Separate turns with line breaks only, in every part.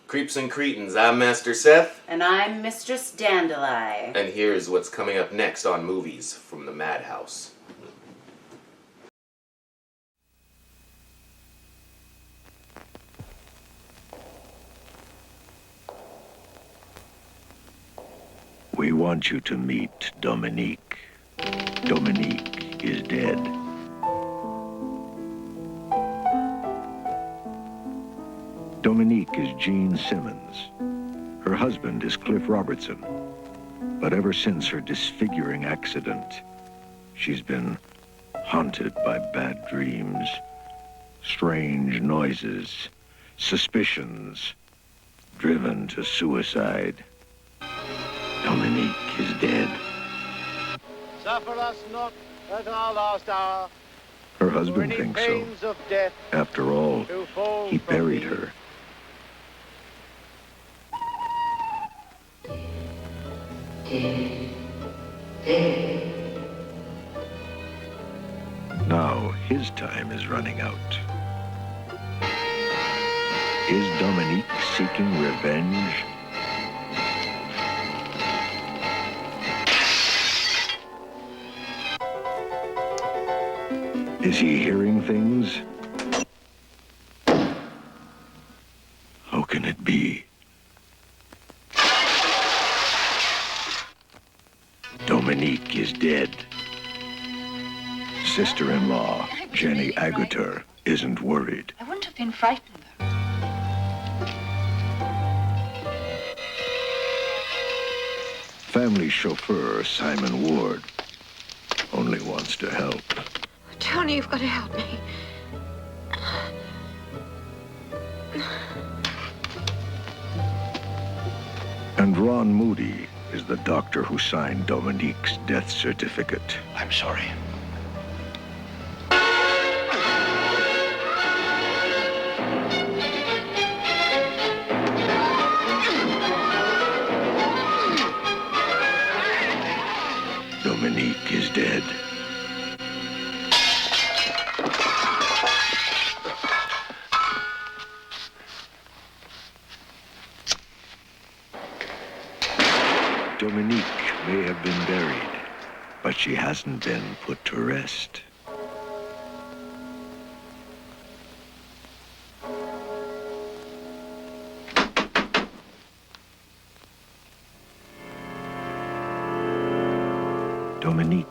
Creeps and Cretins, I'm Master Seth.
And I'm Mistress Dandeli.
And here's what's coming up next on Movies from the Madhouse.
We want you to meet Dominique. Dominique is dead. Dominique is Jean Simmons. Her husband is Cliff Robertson. But ever since her disfiguring accident, she's been haunted by bad dreams, strange noises, suspicions, driven to suicide. Dominique is dead.
Suffer us not at our last hour.
Her husband thinks so.
Of death,
after all, he buried her. Now his time is running out. Is Dominique seeking revenge? Is he hearing things? How can it be? Dominique is dead. Sister-in-law, Jenny Agutter, isn't worried.
I wouldn't have been frightened, though.
Family chauffeur, Simon Ward, only wants to help.
Tony, you've got to help me.
And Ron Moody is the doctor who signed Dominique's death certificate.
I'm sorry.
Dominique is dead. Dominique may have been buried, but she hasn't been put to rest. Dominique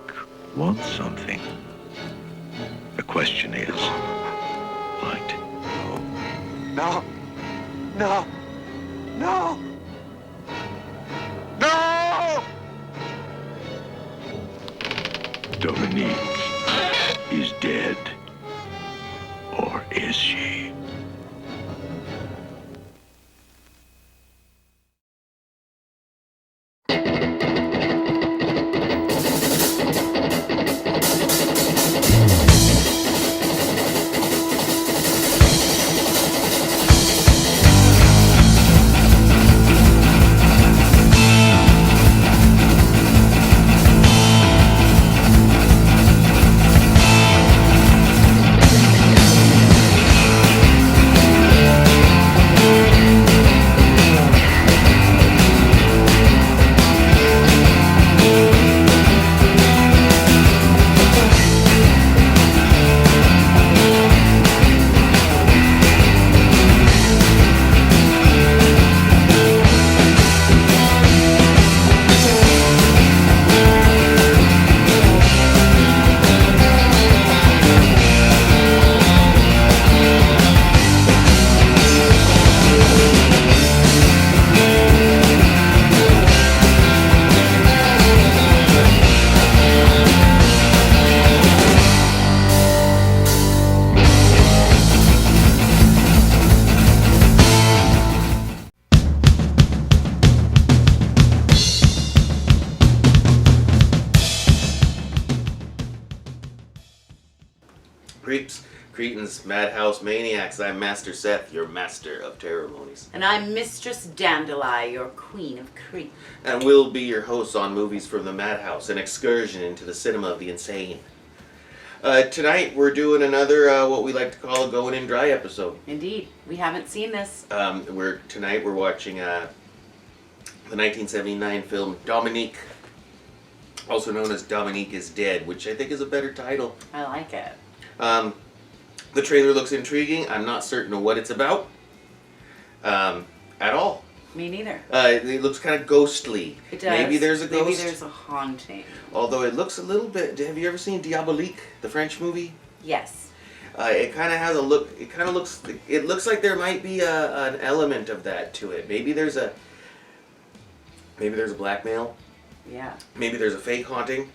wants something. The question is, what?
No. No. No.
Dominique is dead. Or is she?
Creeps, Cretins, Madhouse, Maniacs, I'm Master Seth, your master of ceremonies.
And I'm Mistress Dandeli, your queen of creep.
And we'll be your hosts on Movies from the Madhouse, an excursion into the cinema of the insane. Tonight we're doing another what we like to call a going in dry episode.
Indeed. We haven't seen this.
Tonight we're watching the 1979 film Dominique, also known as Dominique is Dead, which I think is a better title.
I like it.
The trailer looks intriguing. I'm not certain of what it's about at all.
Me neither.
It looks kind of ghostly.
It does.
Maybe there's a ghost.
Maybe there's a haunting.
Although it looks a little bit. Have you ever seen Diabolique, the French movie?
Yes.
It kind of has a look. It kind of looks. It looks like there might be an element of that to it. Maybe there's a blackmail.
Yeah.
Maybe there's a fake haunting.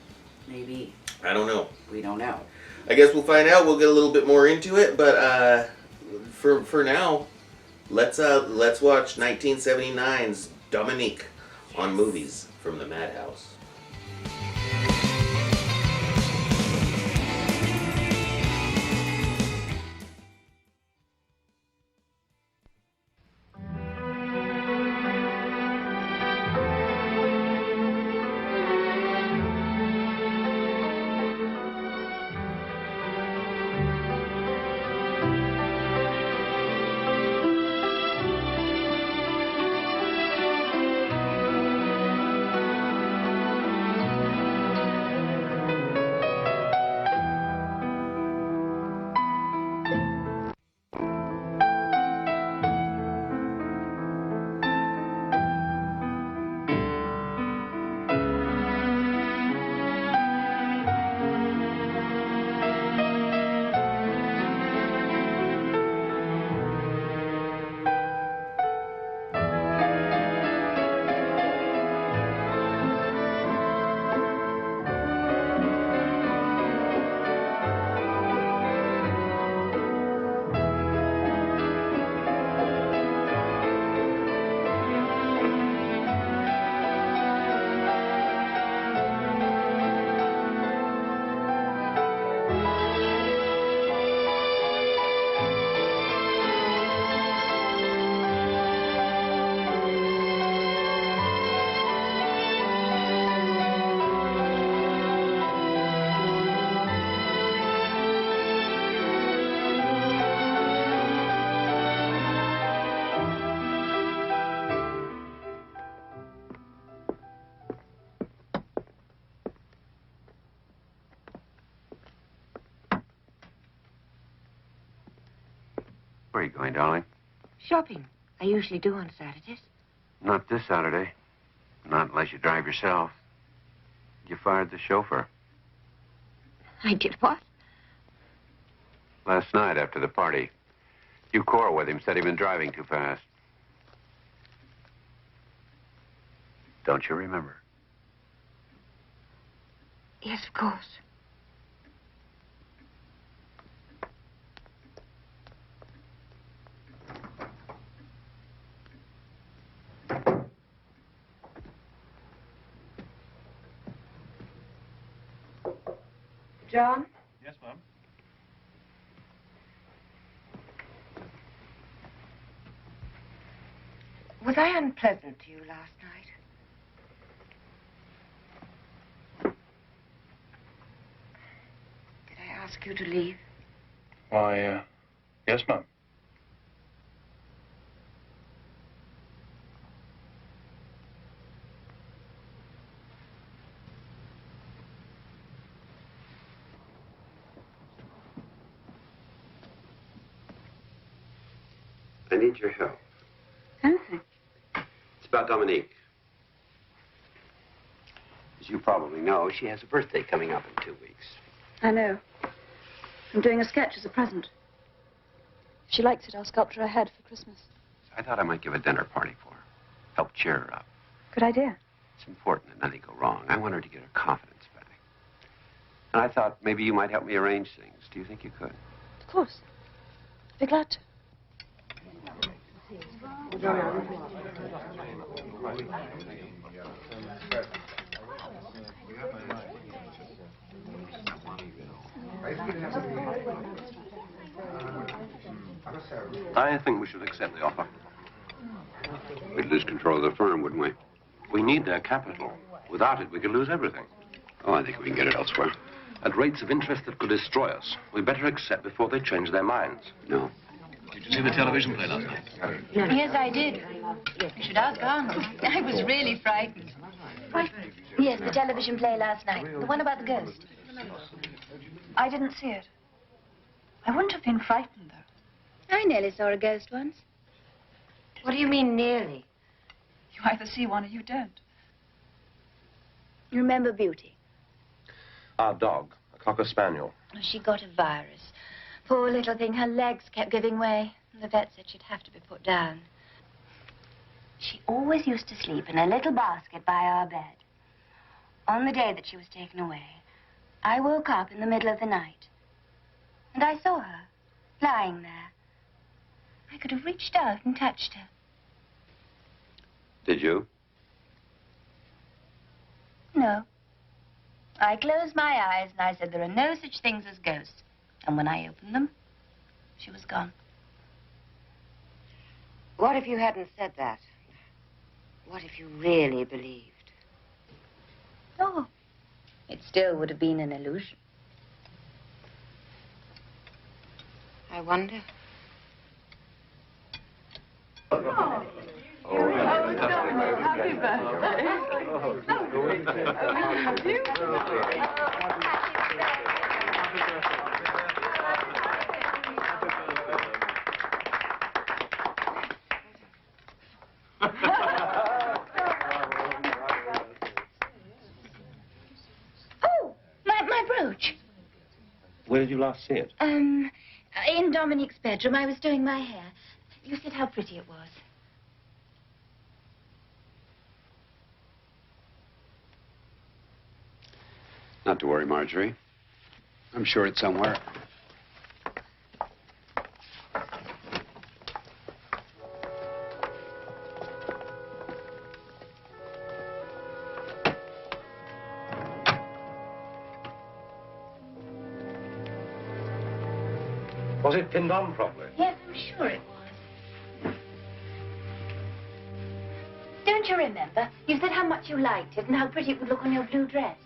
Maybe.
I don't know.
We don't know.
I guess we'll find out. We'll get a little bit more into it, but for now, let's watch 1979's Dominique on Movies from the Madhouse.
Where are you going, darling?
Shopping. I usually do on Saturdays.
Not this Saturday. Not unless you drive yourself. You fired the chauffeur.
I did what?
Last night after the party. You quarreled with him, said he'd been driving too fast. Don't you remember?
Yes, of course. John?
Yes, ma'am.
Was I unpleasant to you last night? Did I ask you to leave?
Why, yes, ma'am.
I need your help.
Anything.
It's about Dominique. As you probably know, she has a birthday coming up in 2 weeks.
I know. I'm doing a sketch as a present. If she likes it, I'll sculpture her head for Christmas.
I thought I might give a dinner party for her. Help cheer her up.
Good idea.
It's important that nothing go wrong. I want her to get her confidence back. And I thought maybe you might help me arrange things. Do you think you could?
Of course. Be glad to.
I think we should accept the offer. We'd lose control of the firm, wouldn't we? We need their capital. Without it, we could lose everything. Oh, I think we can get it elsewhere.
at rates of interest that could destroy us. We better accept before they change their minds.
No.
Did you see the television play last night?
Yes, I did. You should ask Aunt. I was really frightened. What? Yes, the television play last night. The one about the ghost.
I didn't see it. I wouldn't have been frightened, though.
I nearly saw a ghost once. What do you mean, nearly?
You either see one or you don't.
You remember Beauty?
Our dog, a Cocker Spaniel.
She got a virus. Poor little thing, her legs kept giving way. The vet said she'd have to be put down. She always used to sleep in a little basket by our bed. On the day that she was taken away, I woke up in the middle of the night. And I saw her, lying there. I could have reached out and touched her.
Did you?
No. I closed my eyes and I said there are no such things as ghosts. And when I opened them, she was gone.
What if you hadn't said that? What if you really believed?
Oh, it still would have been an illusion.
I wonder.
Happy birthday.
Oh, my brooch.
Where did you last see it?
In Dominique's bedroom. I was doing my hair. You said how pretty it was.
Not to worry, Marjorie. I'm sure it's somewhere.
Was it pinned on properly?
Yes, I'm sure it was. Don't you remember? You said how much you liked it and how pretty it would look on your blue dress.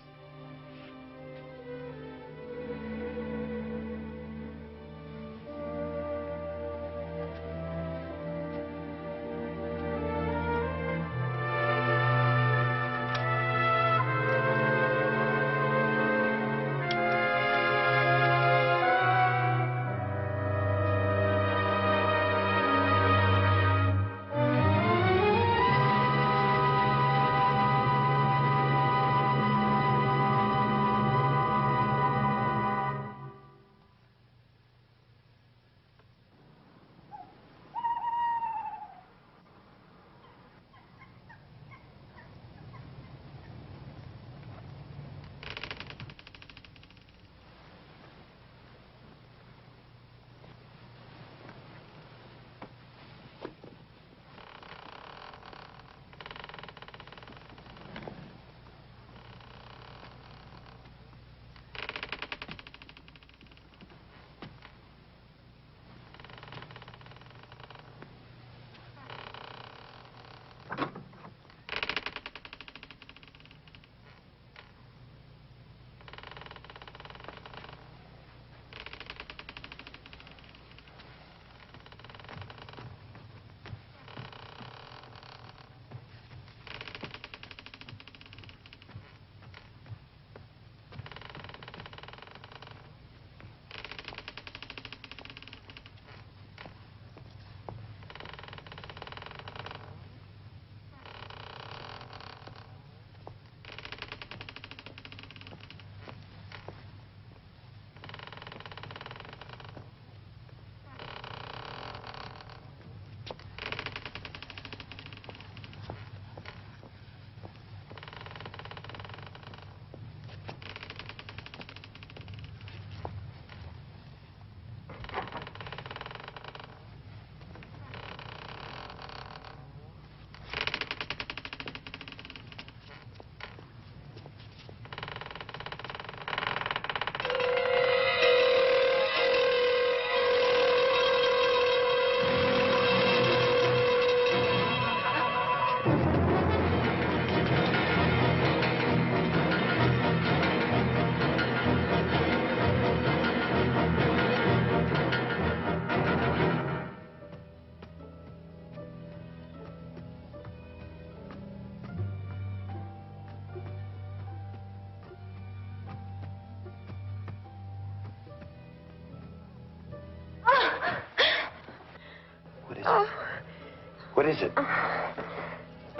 What is it?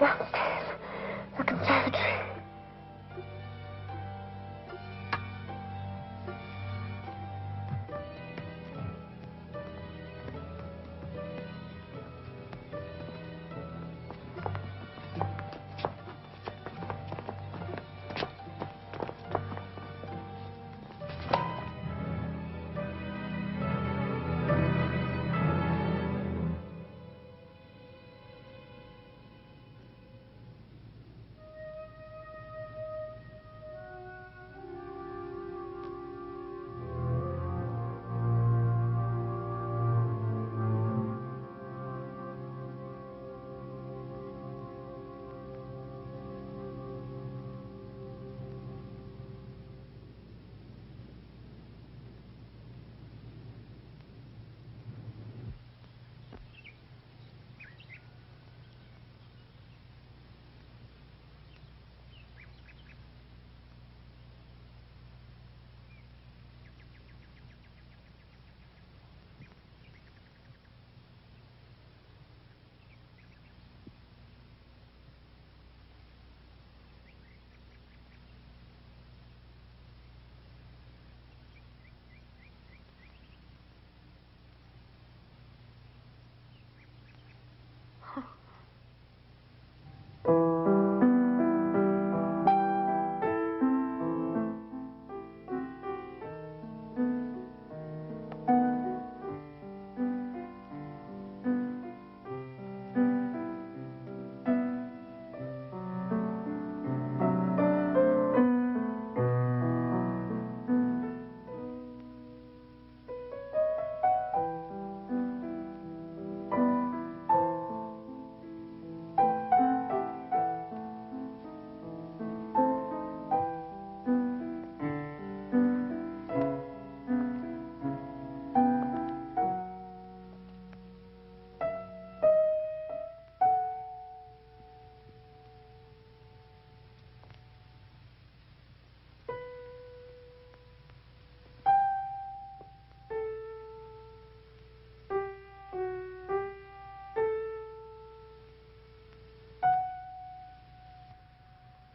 Downstairs. The conservatory.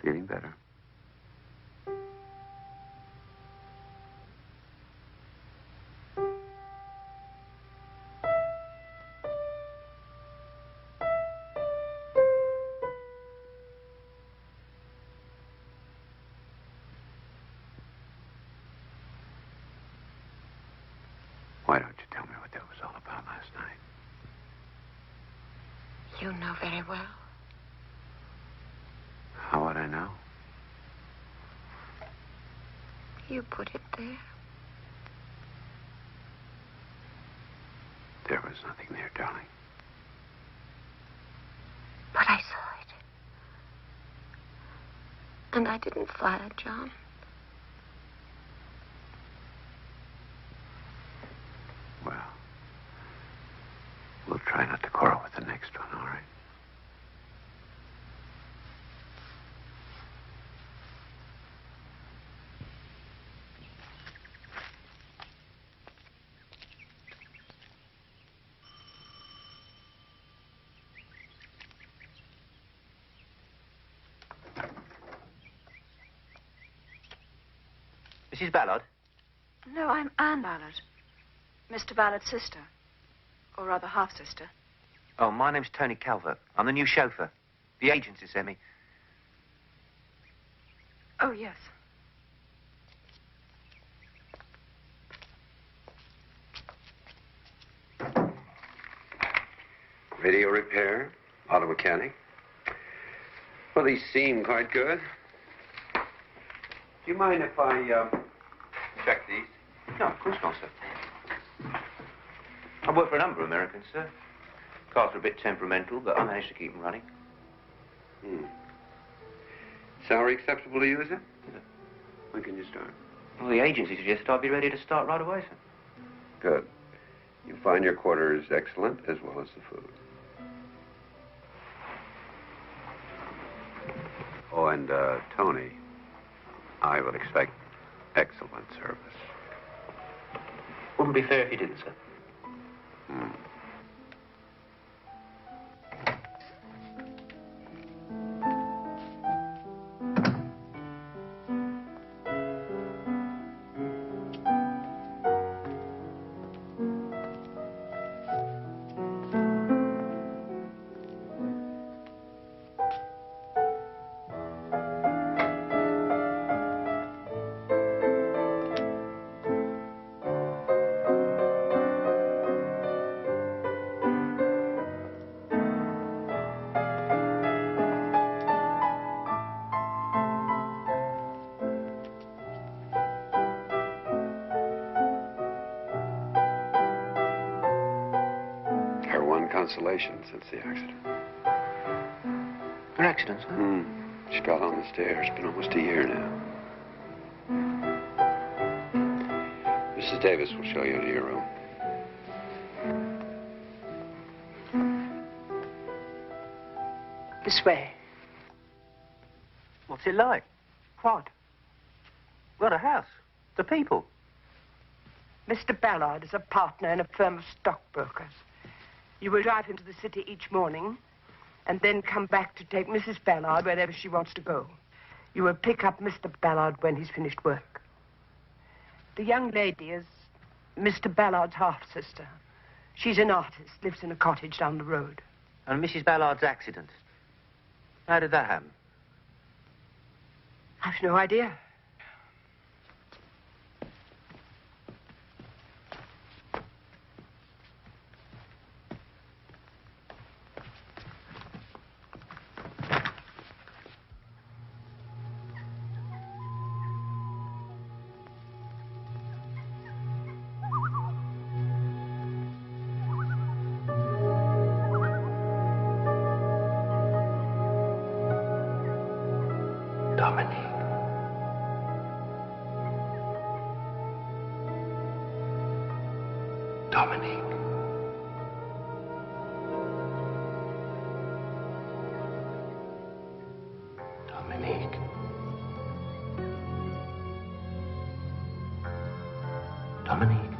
Feeling better? Why don't you tell me what that was all about last night?
You know very well.
How would I know?
You put it there.
There was nothing there, darling.
But I saw it. And I didn't fire John.
Well, we'll try not to quarrel with the next one, all right?
Mrs. Ballard?
No, I'm Anne Ballard. Mr. Ballard's sister. Or rather, half-sister.
Oh, my name's Tony Calvert. I'm the new chauffeur. The agency sent me.
Oh, yes.
Radio repair, auto mechanic. Well, these seem quite good. Do you mind if I, check these?
No, of course not, sir. I work for a number of Americans, sir. Cars are a bit temperamental, but I managed to keep them running.
Salary acceptable to you, is it? When can you start?
Well, the agency suggested I'd be ready to start right away, sir.
Good. You find your quarters excellent, as well as the food. Oh, and, Tony, I would expect excellent service.
Wouldn't be fair if you didn't, sir.
consolation since the accident.
Her accident, sir?
She fell down the stairs. It's been almost a year now. Mrs. Davis will show you into your room.
This way.
What's it like?
What?
Well, the house. The people.
Mr. Ballard is a partner in a firm of stockbrokers. You will drive him to the city each morning and then come back to take Mrs. Ballard wherever she wants to go. You will pick up Mr. Ballard when he's finished work. The young lady is Mr. Ballard's half-sister. She's an artist, lives in a cottage down the road.
And Mrs. Ballard's accident. How did that happen?
I've no idea.
Dominique. Dominique. Dominique.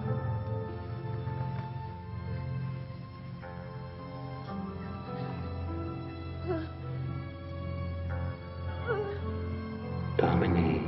Dominique.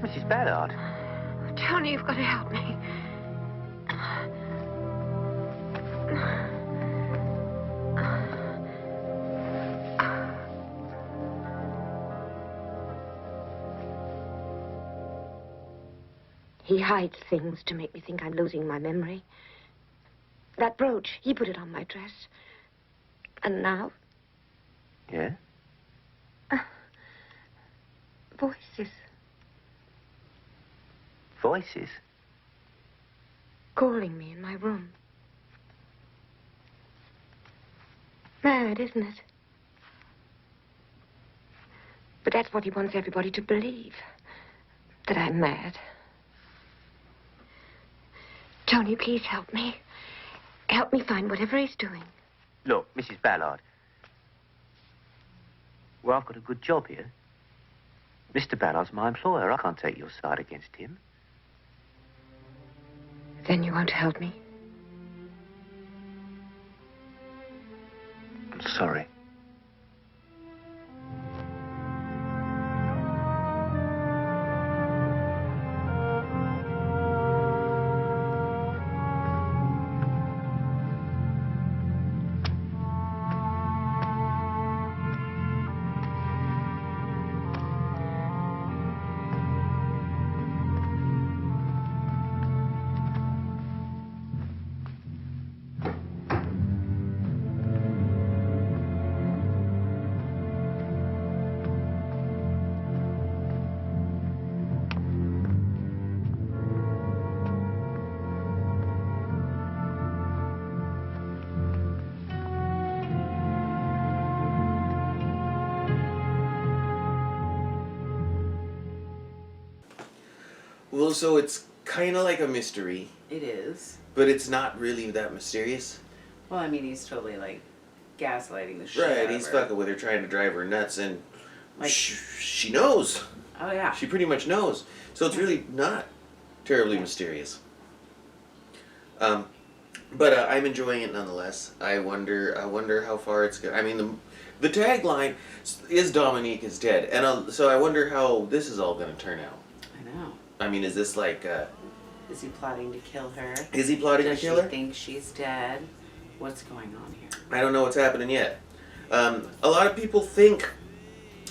Mrs. Ballard.
Tony, you've got to help me. He hides things to make me think I'm losing my memory. That brooch, he put it on my dress. And now?
Yeah?
Voices.
Voices?
Calling me in my room. Mad, isn't it? But that's what he wants everybody to believe. That I'm mad. Tony, please help me. Help me find whatever he's doing.
Look, Mrs. Ballard. Well, I've got a good job here. Mr. Ballard's my employer. I can't take your side against him.
Then you won't help me?
I'm sorry.
Well, so it's kind of like a mystery,
It is.
but it's not really that mysterious.
Well, I mean, he's totally like gaslighting the shit.
Right,
out of
he's
her.
fucking with her, trying to drive her nuts, and
Like-
she knows.
Oh yeah.
She pretty much knows. So it's really not terribly mysterious. But I'm enjoying it nonetheless. I wonder how far it's going. I mean, the tagline is Dominique is dead, and so I wonder how this is all going to turn out.
I know.
I mean, is this like?
Is he plotting to kill her?
Is he plotting
Does
to kill her?
she think she's dead? What's going on here?
I don't know what's happening yet. A lot of people think,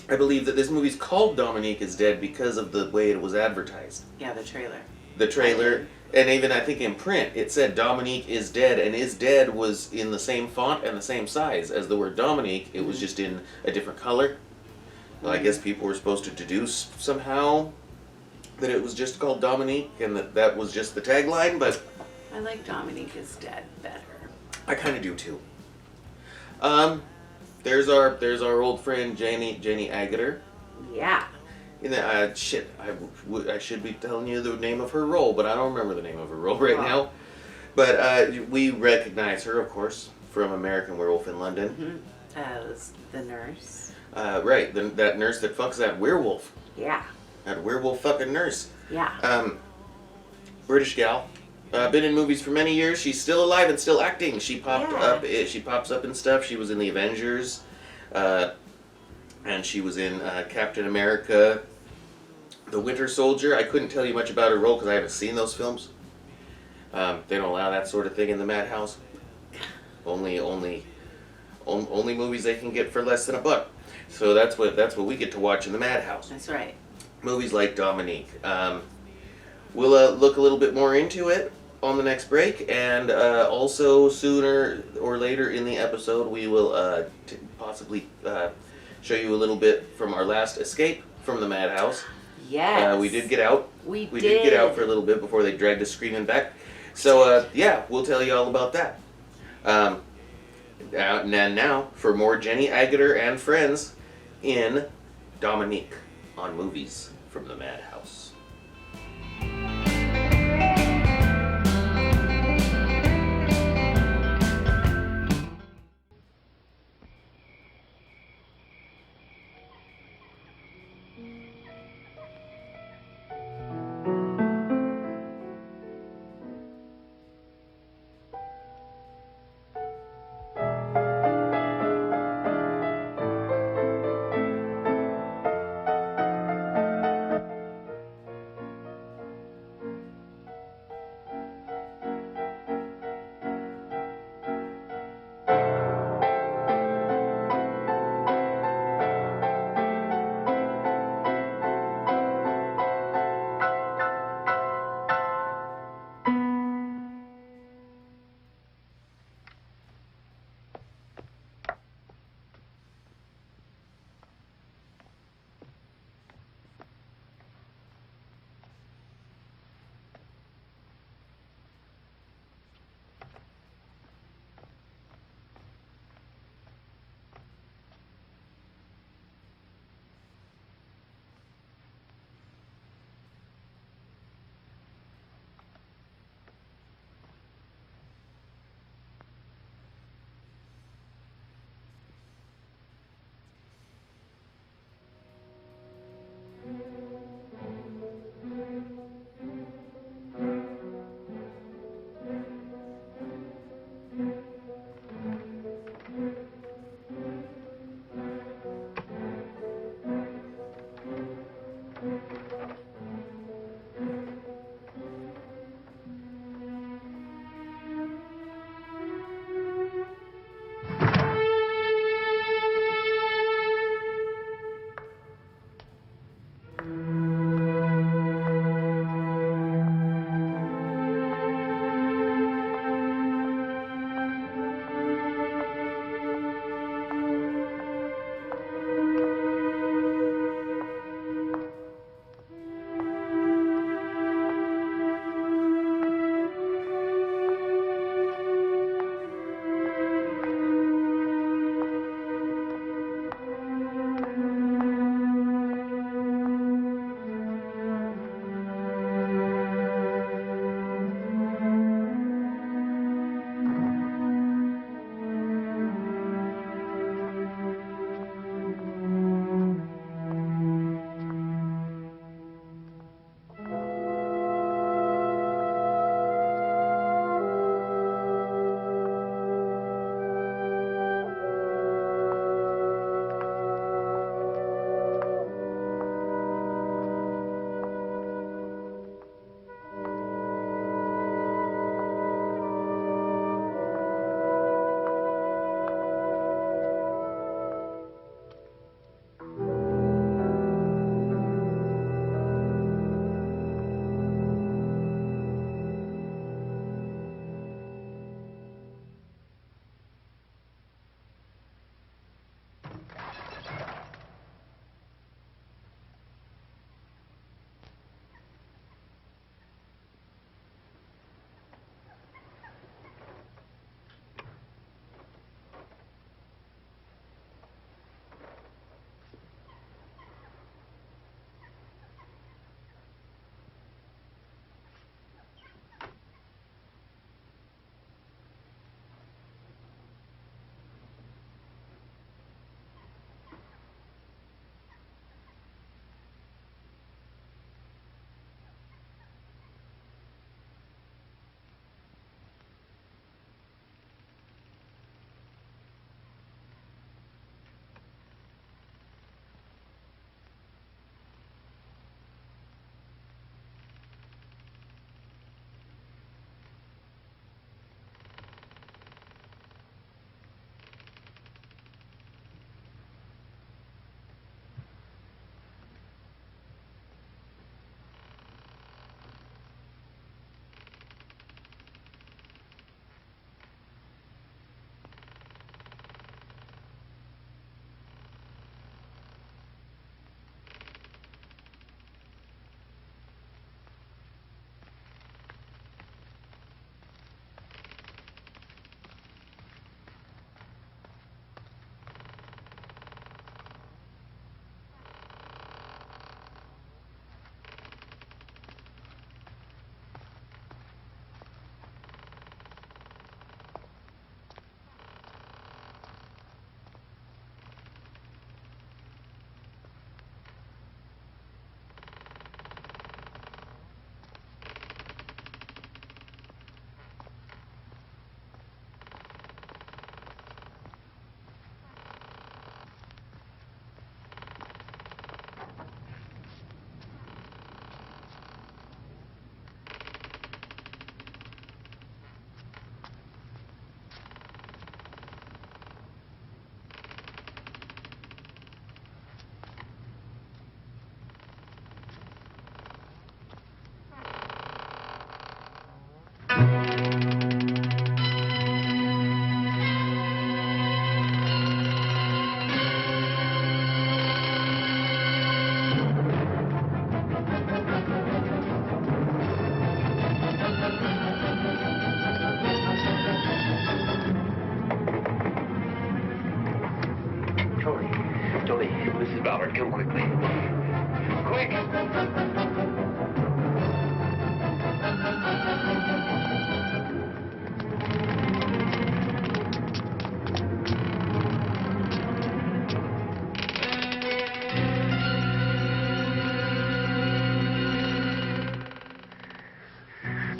I believe, that this movie's called Dominique is Dead because of the way it was advertised.
Yeah, the trailer.
The trailer, and even I think in print, it said Dominique is dead, and is dead was in the same font and the same size as the word Dominique. It was just in a different color. Well, I guess people were supposed to deduce somehow that it was just called Dominique, and that was just the tagline, but
I like Dominique is dead better.
I kind of do too. There's our old friend Jenny Agutter.
Yeah.
Shit, I should be telling you the name of her role, but I don't remember the name of her role right now. But we recognize her, of course, from American Werewolf in London.
As the nurse.
Right, that nurse that fucks that werewolf.
Yeah.
That werewolf fucking nurse.
Yeah.
British gal. Been in movies for many years. She's still alive and still acting. She popped
Yeah.
up. She pops up in stuff. She was in the Avengers, and she was in Captain America, The Winter Soldier. I couldn't tell you much about her role because I haven't seen those films. They don't allow that sort of thing in the Madhouse. Only movies they can get for less than $1. So that's what we get to watch in the Madhouse.
That's right.
Movies like Dominique. We'll look a little bit more into it on the next break, and also sooner or later in the episode we will possibly show you a little bit from our last escape from the Madhouse.
Yes.
We did get out.
We
did get out for a little bit before they dragged us screaming back. So yeah, we'll tell you all about that. Now for more Jenny Agutter and friends in Dominique on Movies from the Madhouse.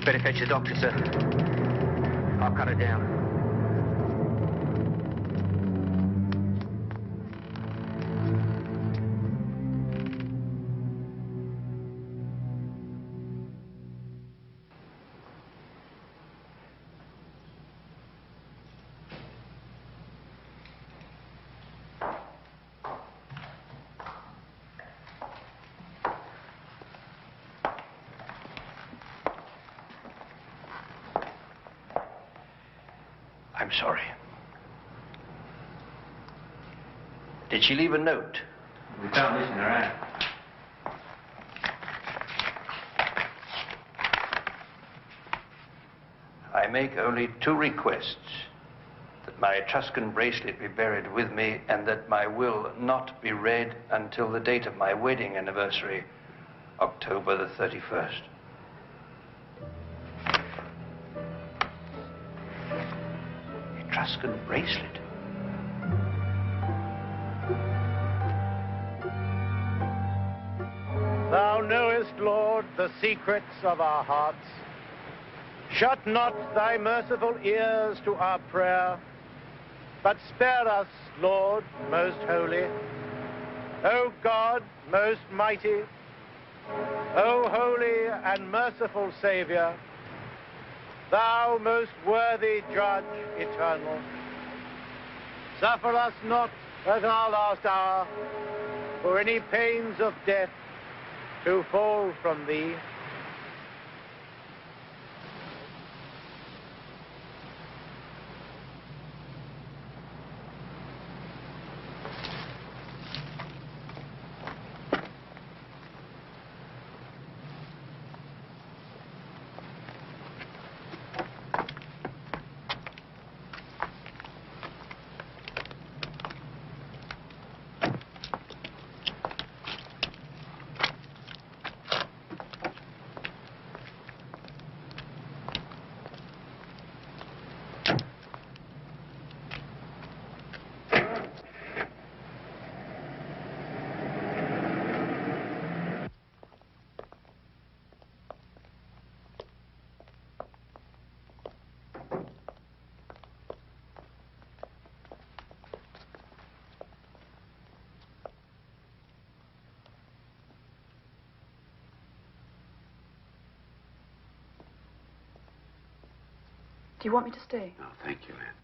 Better fetch the doctor, sir. I'll cut her down.
I'm sorry. Did she leave a note?
We found this in her hand.
I make only 2 requests. That my Etruscan bracelet be buried with me, and that my will not be read until the date of my wedding anniversary, October the 31st. Etruscan bracelet?
Thou knowest, Lord, the secrets of our hearts. Shut not thy merciful ears to our prayer, but spare us, Lord, most holy. O God, most mighty, O holy and merciful Savior, thou most worthy Judge eternal, suffer us not at our last hour for any pains of death to fall from thee.
Do you want me to stay?
No, thank you, Anne.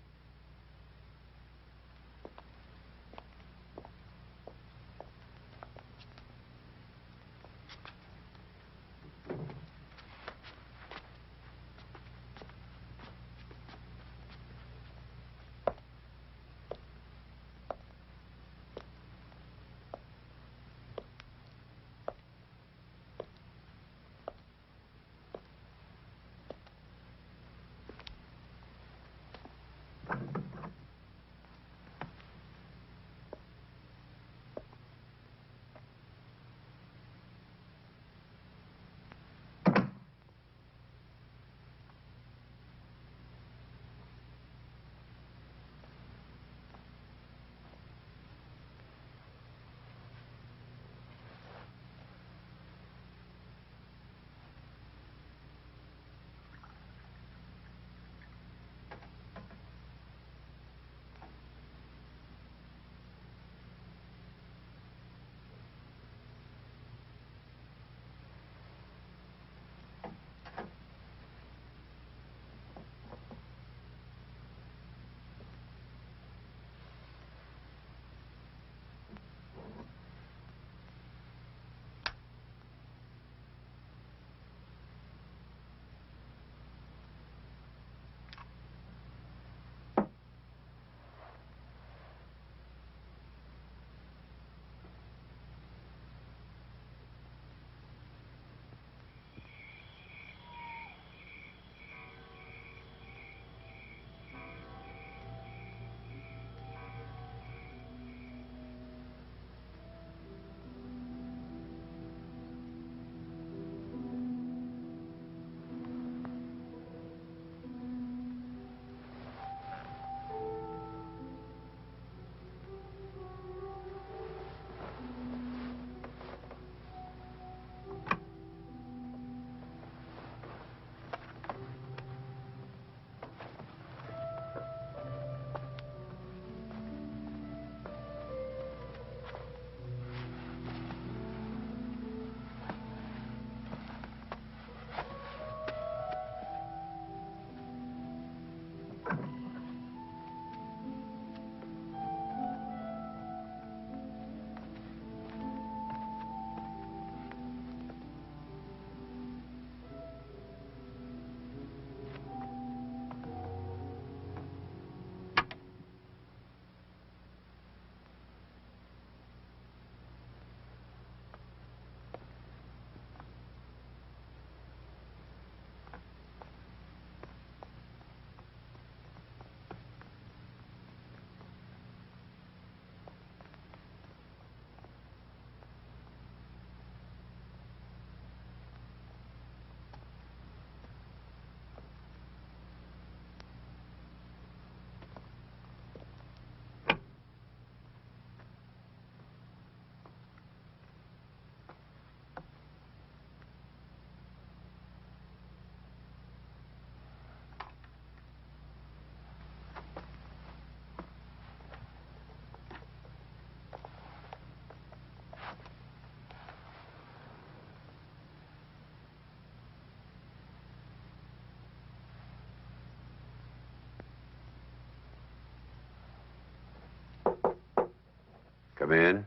Come in.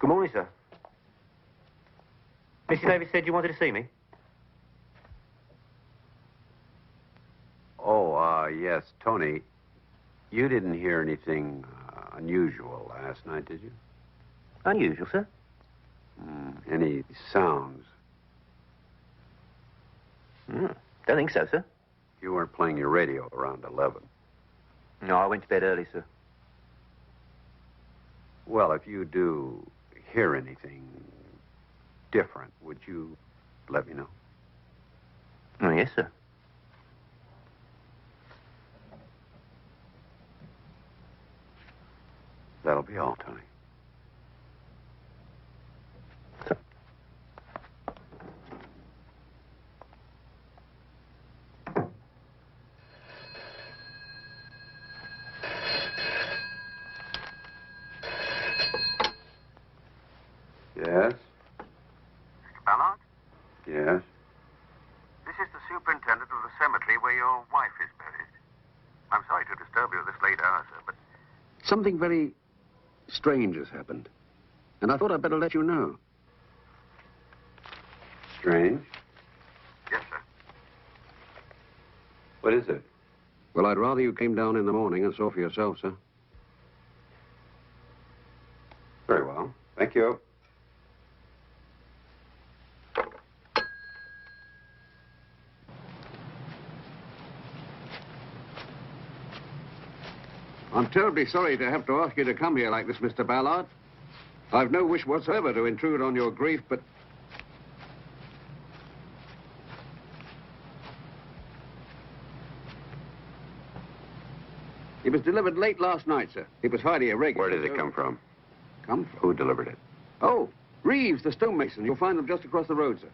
Good morning, sir. Mrs. Davis said you wanted to see me.
Oh, yes, Tony. You didn't hear anything unusual last night, did you?
Unusual, sir?
Any sounds?
Don't think so, sir.
You weren't playing your radio around 11.
No, I went to bed early, sir.
Well, if you do hear anything different, would you let me know?
Oh, yes, sir.
That'll be all, Tony. Yes?
Mr. Ballard?
Yes?
This is the superintendent of the cemetery where your wife is buried. I'm sorry to disturb you at this late hour, sir, but...
Something very strange has happened. And I thought I'd better let you know.
Strange?
Yes, sir.
What is it?
Well, I'd rather you came down in the morning and saw for yourself, sir.
Very well. Thank you.
I'm terribly sorry to have to ask you to come here like this, Mr. Ballard. I've no wish whatsoever to intrude on your grief, but... It was delivered late last night, sir. It was highly irregular.
Where did it come from?
Come from?
Who delivered it?
Oh, Reeves, the stonemason. You'll find them just across the road, sir.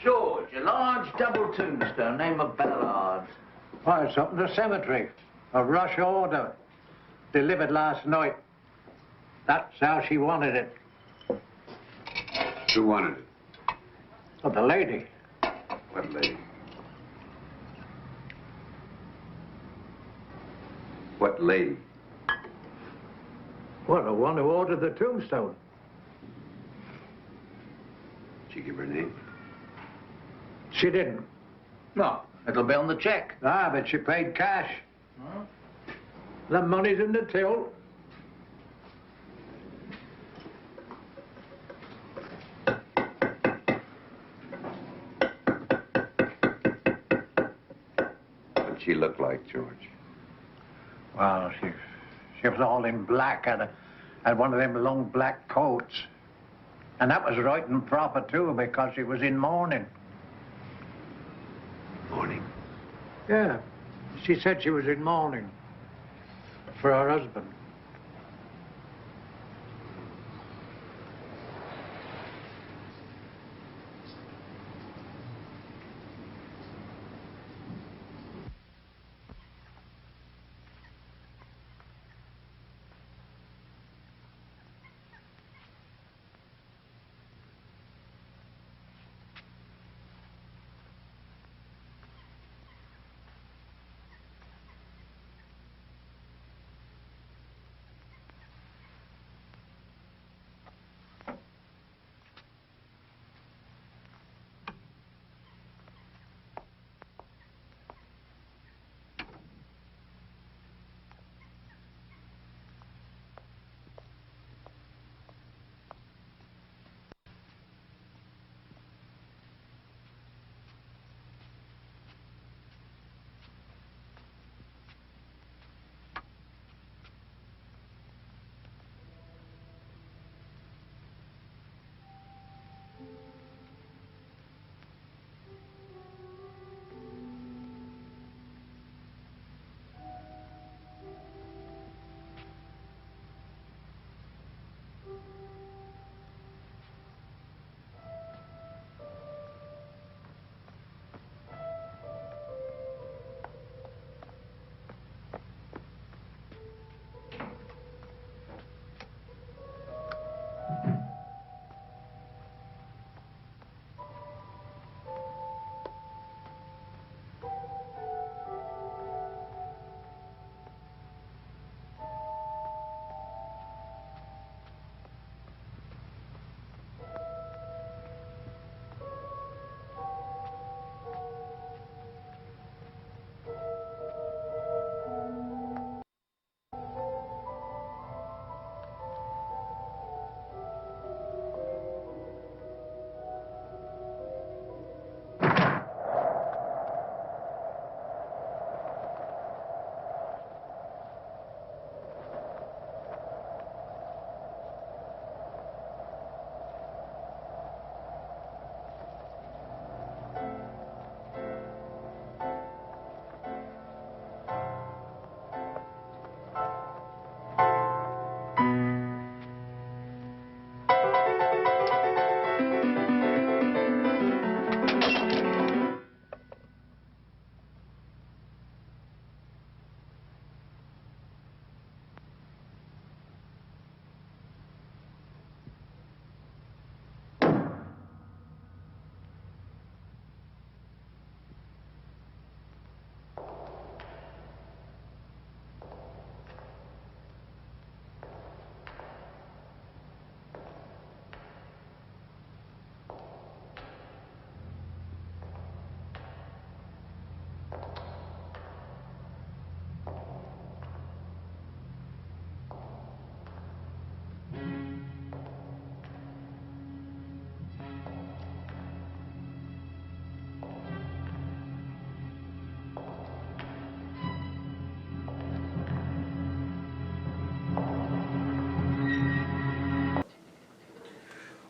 George, a large double tombstone, name of Ballard. Why, it's up in the cemetery. A rush order. Delivered last night. That's how she wanted it.
Who wanted it?
Oh, the lady.
What lady? What lady?
Well, the one who ordered the tombstone.
Did she give her name?
She didn't. No, it'll be on the check. Ah, but she paid cash. Huh? The money's in the till.
What'd she look like, George?
Well, she was all in black and had one of them long black coats. And that was right and proper, too, because she was in mourning.
Mourning?
Yeah. She said she was in mourning for her husband.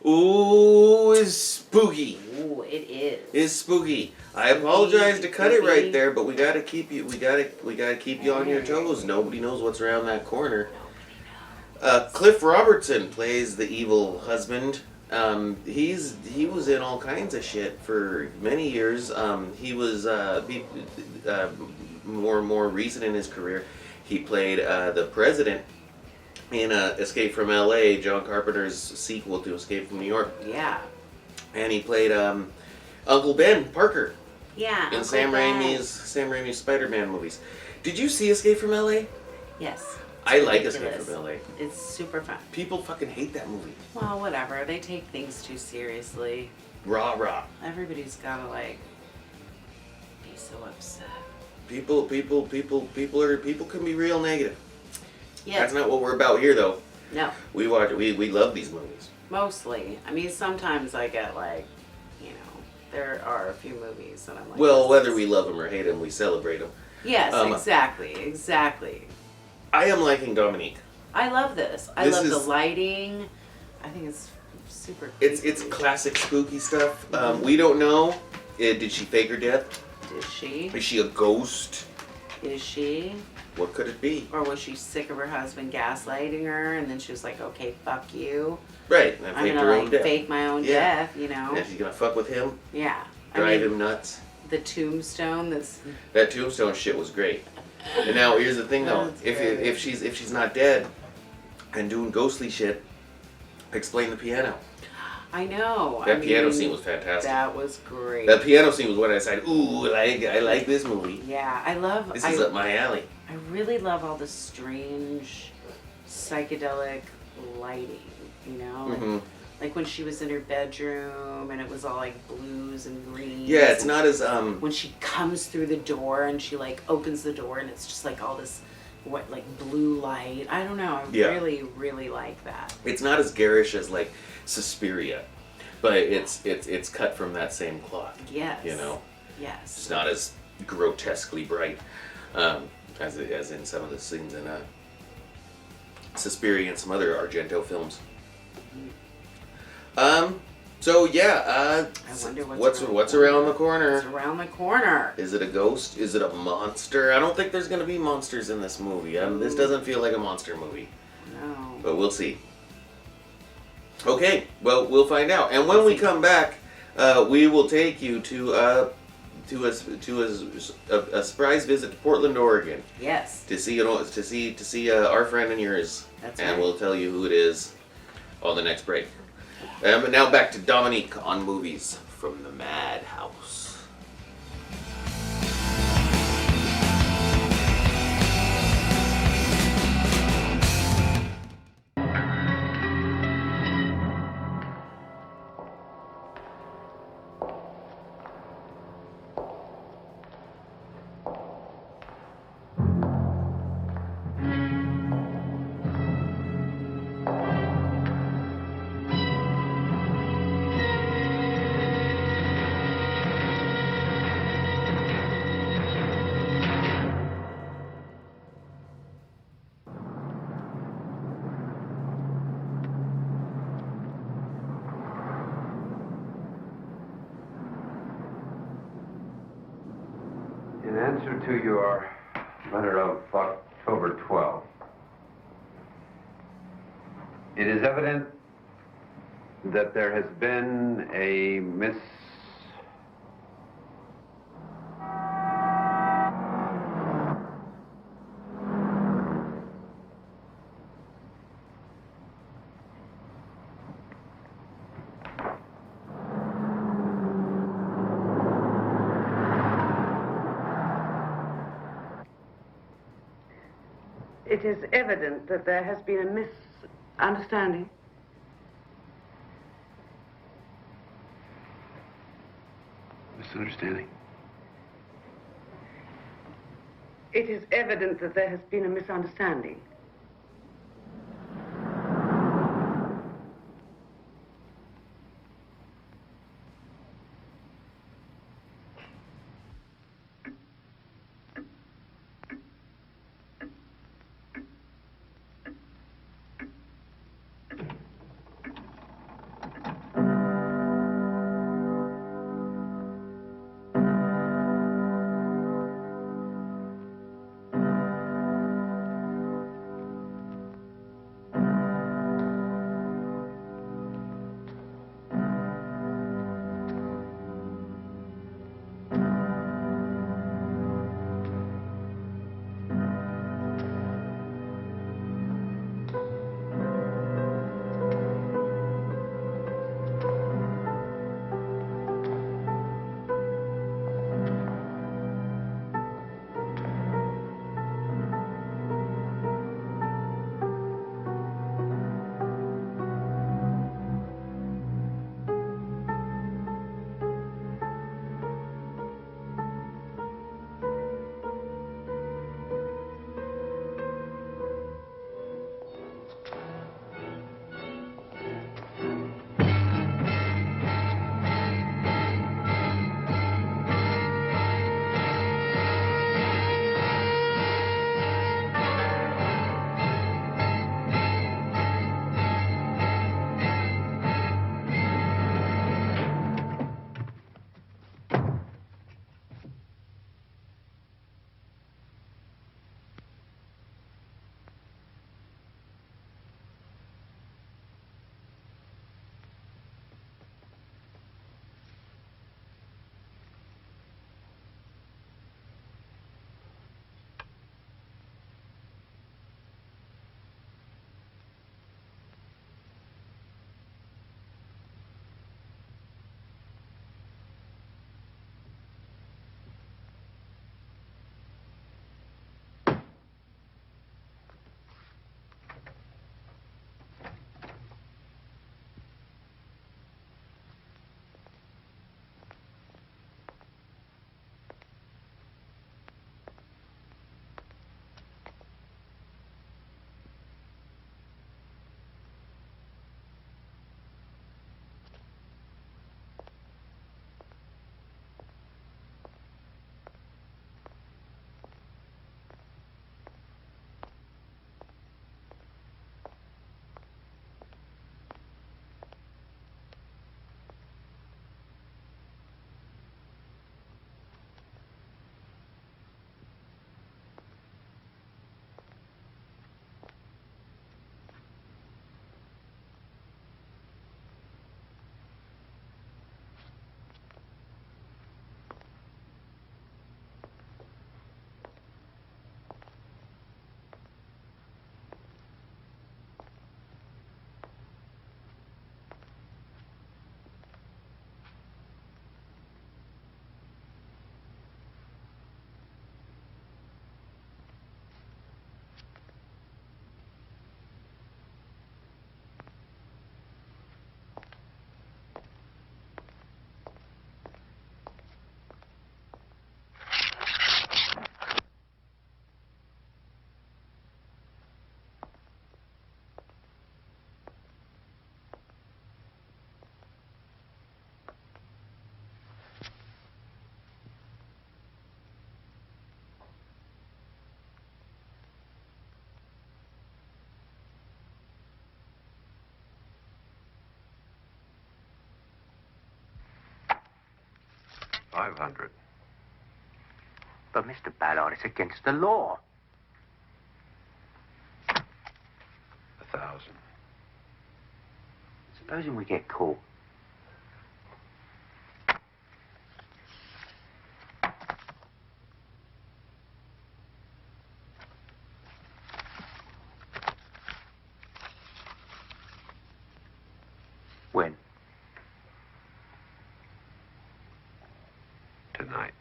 Ooh, is spooky.
Ooh, it is.
It's spooky. I apologize to cut it right there, but we gotta keep you. We gotta keep you on your toes. Nobody knows what's around that corner. Cliff Robertson plays the evil husband. He was in all kinds of shit for many years. He was more recent in his career. He played the president in Escape from L.A., John Carpenter's sequel to Escape from New York.
Yeah.
And he played Uncle Ben Parker.
Yeah.
In
Uncle
Sam
Ben.
Raimi's Spider-Man movies. Did you see Escape from L.A.?
Yes.
I like Escape from L.A.
It's super fun.
People fucking hate that movie.
Well, whatever. They take things too seriously.
Rah rah.
Everybody's gotta like be so upset.
People can be real negative.
Yeah.
That's not what we're about here, though.
No.
We love these movies.
Mostly. I mean, sometimes I get like, there are a few movies that I'm like.
Well, whether we love them or hate them, we celebrate them.
Yes, exactly.
I am liking Dominique.
I love this. I love the lighting. I think it's super creepy.
It's classic spooky stuff. We don't know. Did she fake her death?
Did she?
Is she a ghost?
Is she?
What could it be?
Or was she sick of her husband gaslighting her, and then she was like, "Okay, fuck you."
Right. And
I'm gonna fake my own death,
And she's gonna fuck with him.
Yeah.
Drive him nuts.
The tombstone.
That tombstone shit was great. And now here's the thing though: if she's not dead and doing ghostly shit, explain the piano.
I know.
That piano scene was fantastic.
That was great.
That piano scene was what I said. Ooh, I like this movie.
Yeah, I love.
This is up my alley.
I really love all the strange, psychedelic lighting. Like when she was in her bedroom and it was all like blues and greens.
Yeah, it's not as
when she comes through the door and she like opens the door and it's just like all this blue light. I don't know. I really like that.
It's not as garish as like Suspiria, but it's cut from that same cloth.
Yes.
Yes. It's not as grotesquely bright as in some of the scenes in Suspiria and some other Argento films. So yeah,
I wonder
what's around the corner.
What's around the corner?
Is it a ghost? Is it a monster? I don't think there's gonna be monsters in this movie. This doesn't feel like a monster movie.
No.
But we'll see. Okay, well we'll find out. And when we come back, we will take you to a surprise visit to Portland, Oregon.
Yes.
To see our friend and yours.
That's
and
right.
we'll tell you who it is on the next break. But now back to Dominique on movies from the Madhouse.
In answer to your letter of October 12th, it is evident that there has been a
It is evident that there has been a misunderstanding.
misunderstanding.
It is evident that there has been a misunderstanding.
500.
But, Mr. Ballard, it's against the law.
1,000.
Supposing we get caught. When?
Tonight.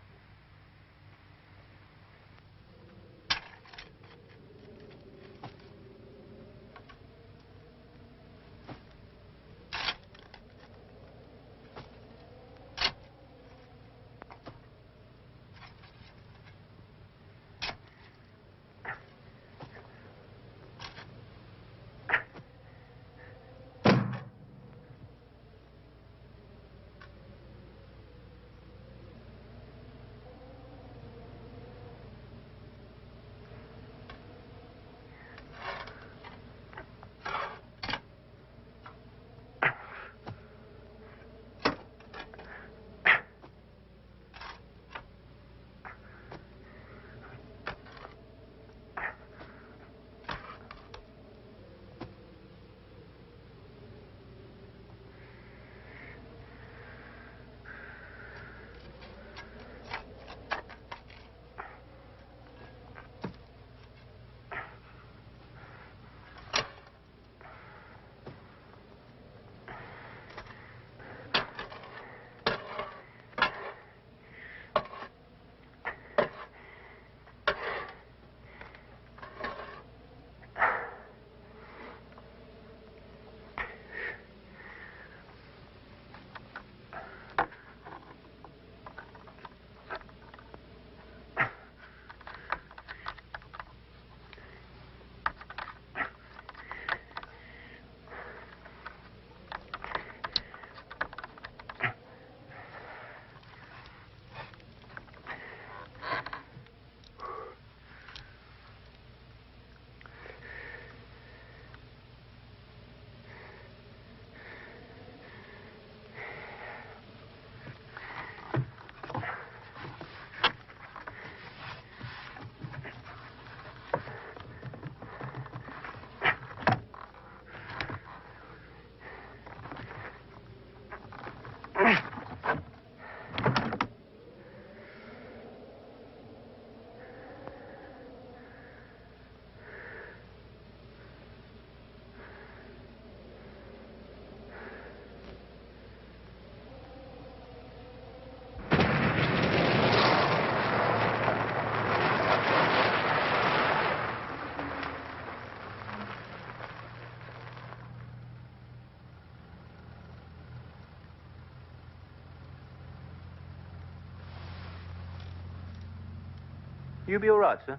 You be all right, sir?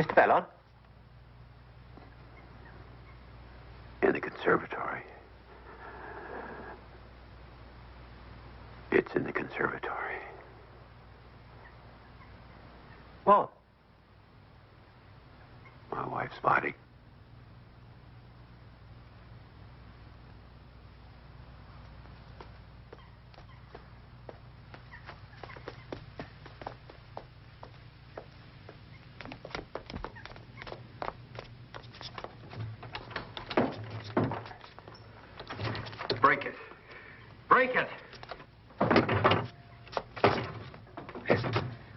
Mr. Ballard?
In the conservatory. It's in the conservatory.
What?
My wife's body.
Break it. Break it!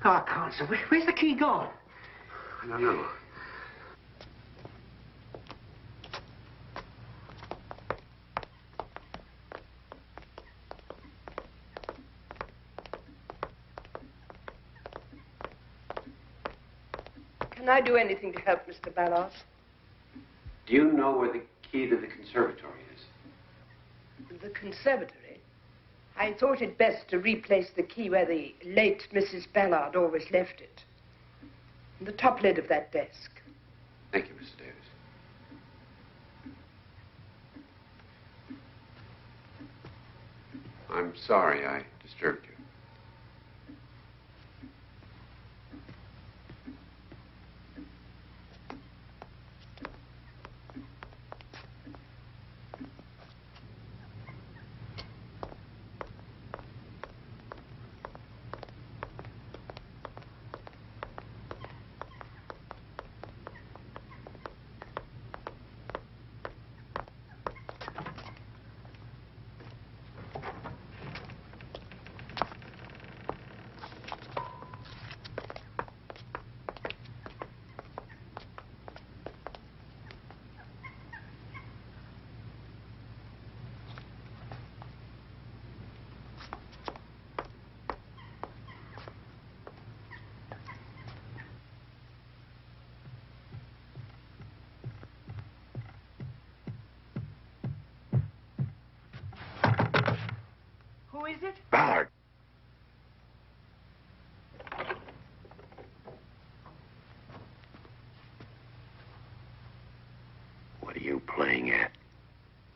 Oh, I can't, sir. Where's the key gone?
I don't know.
Can I do anything to help Mr. Ballard?
Do you know where the key to the conservatory is?
The conservatory? I thought it best to replace the key where the late Mrs. Ballard always left it. On the top lid of that desk.
Thank you, Mr. Davis. I'm sorry I disturbed you.
Who is it?
Ballard. What are you playing at?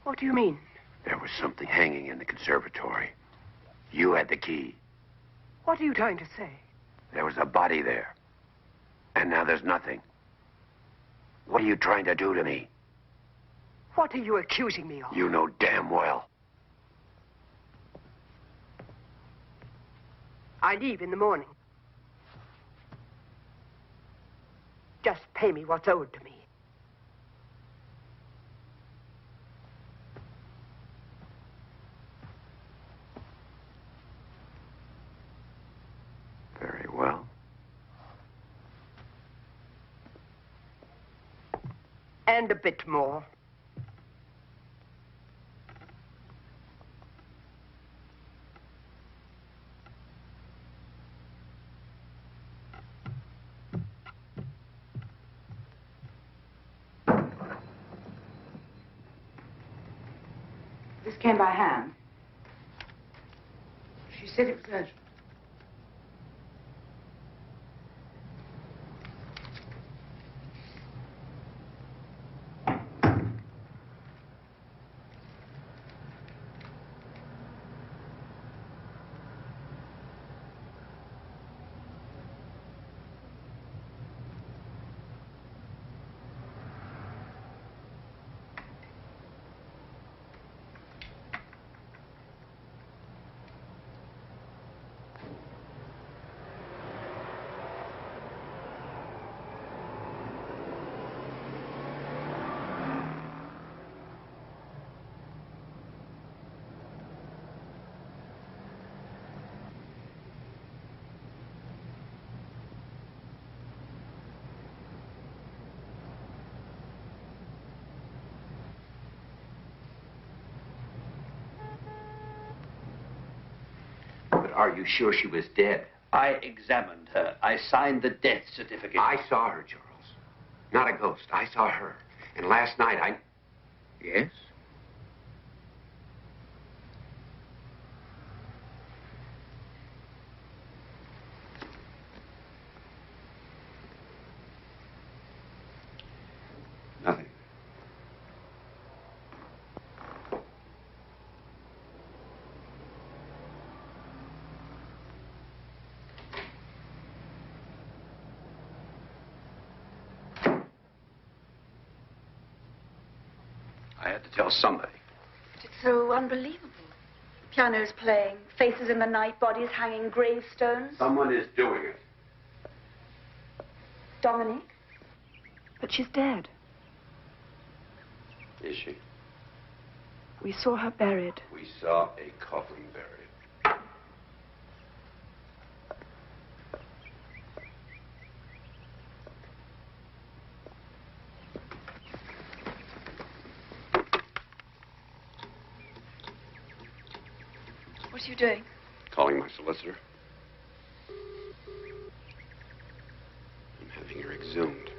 What do you mean?
There was something hanging in the conservatory. You had the key.
What are you trying to say?
There was a body there. And now there's nothing. What are you trying to do to me?
What are you accusing me of?
You know damn well.
I leave in the morning. Just pay me what's owed to me.
Very well.
And a bit more.
This came by hand.
She said it was urgent.
Are you sure she was dead?
I examined her. I signed the death certificate.
I saw her, Charles. Not a ghost. I saw her. And last night I... Yes? I had to tell somebody.
But it's so unbelievable. Piano's playing, faces in the night, bodies hanging, gravestones.
Someone is doing it.
Dominique? But she's dead.
Is she?
We saw her buried.
We saw a coffin buried.
What are you doing?
Calling my solicitor. I'm having her exhumed.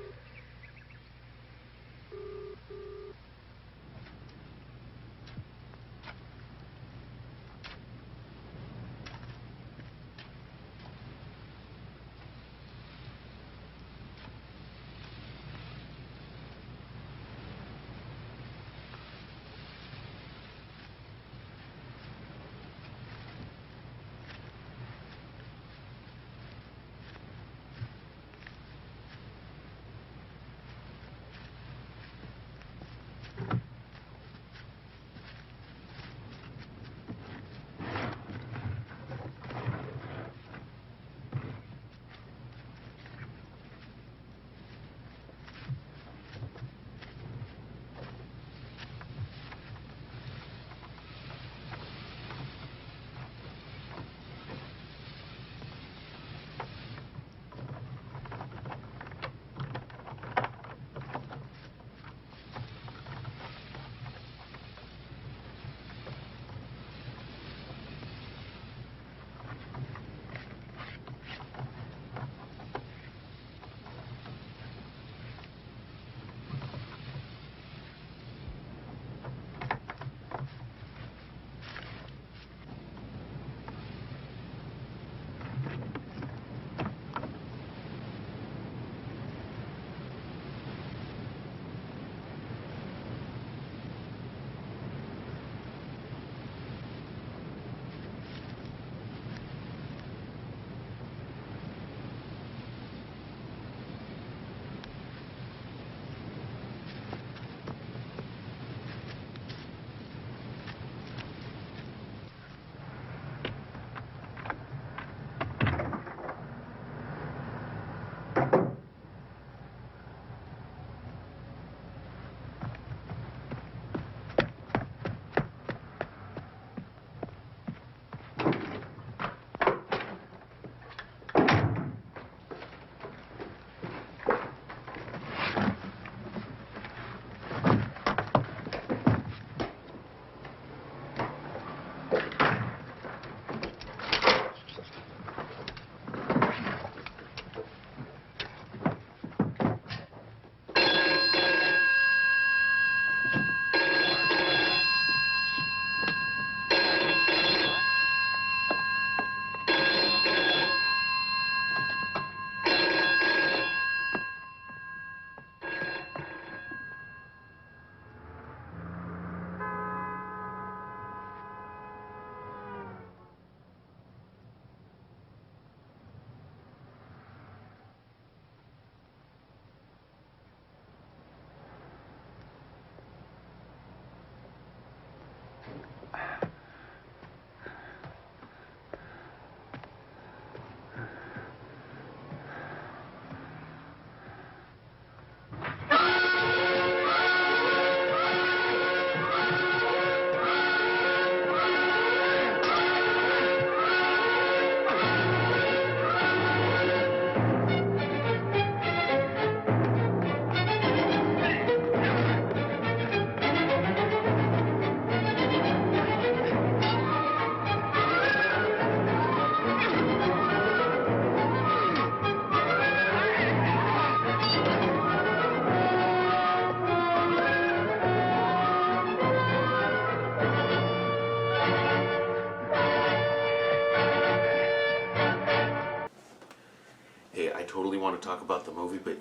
totally want to talk about the movie, but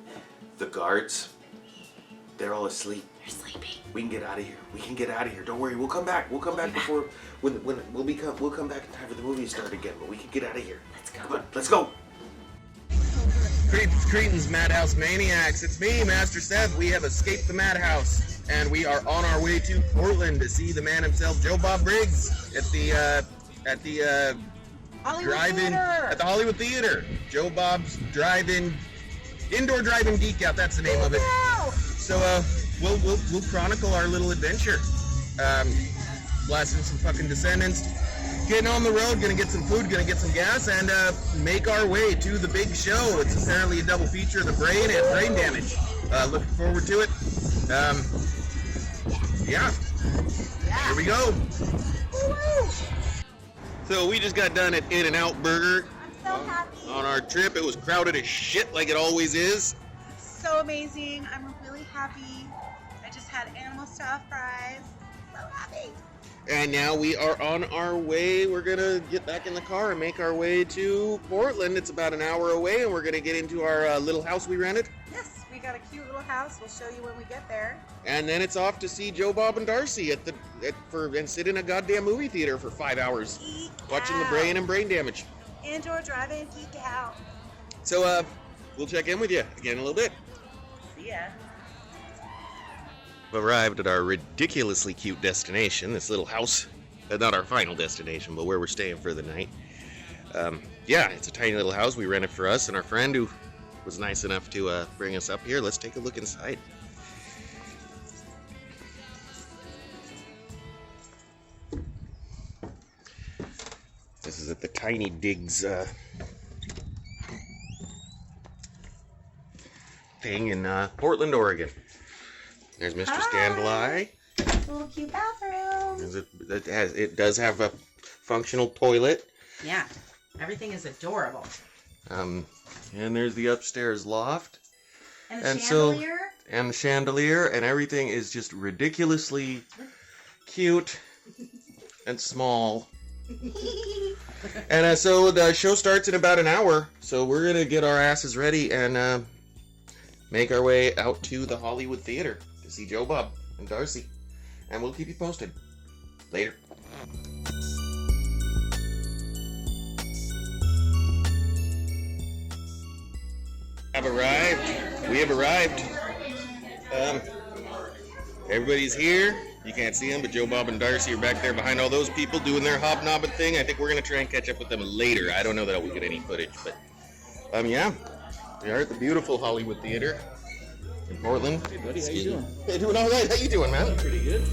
the guards, they're all asleep.
They're sleeping.
We can get out of here. We can get out of here. Don't worry. We'll come back. We'll come back before when we'll come back in time for the movie to start again. But we can get out of here.
Let's go.
Come on, let's go. Cretan's Madhouse Maniacs. It's me, Master Seth. We have escaped the Madhouse, and we are on our way to Portland to see the man himself, Joe Bob Briggs, at the Hollywood Theater. Joe Bob's indoor drive-in geek out. That's the name of it. So we'll chronicle our little adventure. Blasting some fucking Descendants. Getting on the road, gonna get some food, gonna get some gas, and make our way to the big show. It's apparently a double feature of The Brain and Brain Damage. Looking forward to it. Yeah. Here we go. So we just got done at In-N-Out Burger.
I'm so happy.
On our trip. It was crowded as shit like it always is.
So amazing. I'm really happy. I just had animal style fries. So happy.
And now we are on our way. We're going to get back in the car and make our way to Portland. It's about an hour away, and we're going to get into our little house we rented.
Yes, we got a cute little house. We'll show you when we get there.
And then it's off to see Joe, Bob, and Darcy and sit in a goddamn movie theater for 5 hours. Watching The Brain and Brain Damage.
Indoor drive-in geek out.
So, we'll check in with you again in a little bit.
See ya.
We've arrived at our ridiculously cute destination, this little house. Not our final destination, but where we're staying for the night. Yeah, it's a tiny little house we rented for us and our friend who was nice enough to bring us up here. Let's take a look inside. This is at the Tiny Digs thing in Portland, Oregon. There's Mistress Dandeli.
Little cute bathroom.
It does have a functional toilet.
Yeah, everything is adorable.
And there's the upstairs loft.
And the chandelier.
And the chandelier, and everything is just ridiculously cute and small. And so the show starts in about an hour, so we're gonna get our asses ready and make our way out to the Hollywood Theater to see Joe, Bob, and Darcy. And we'll keep you posted. Later. We have arrived. Everybody's here. You can't see them, but Joe, Bob, and Darcy are back there behind all those people doing their hobnobbing thing. I think we're going to try and catch up with them later. I don't know that we'll get any footage, but yeah. We are at the beautiful Hollywood Theater in Portland.
Hey, buddy, how you doing?
Hey, doing all right. How you doing, man?
Pretty good.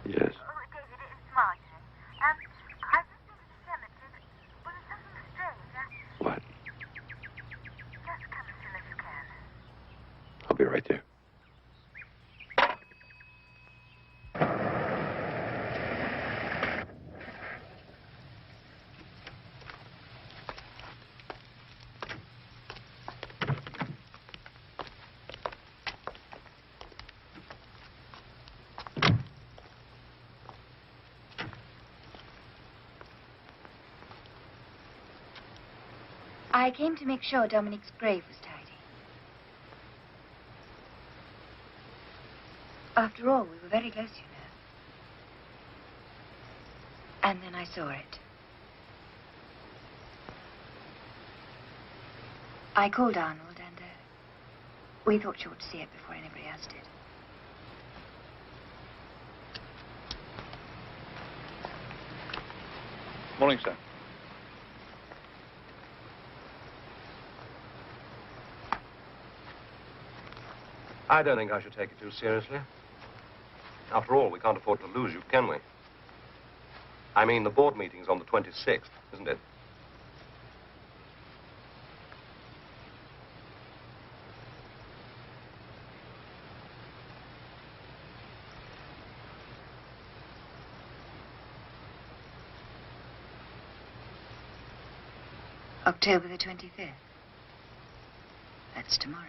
Yes. What? I'll be right there.
I came to make sure Dominique's grave was tidy. After all, we were very close, you know. And then I saw it. I called Arnold, and we thought you ought to see it before anybody else did.
Morning, sir.
I don't think I should take it too seriously. After all, we can't afford to lose you, can we? I mean, the board meeting's on the 26th, isn't it?
October the 25th. That's tomorrow.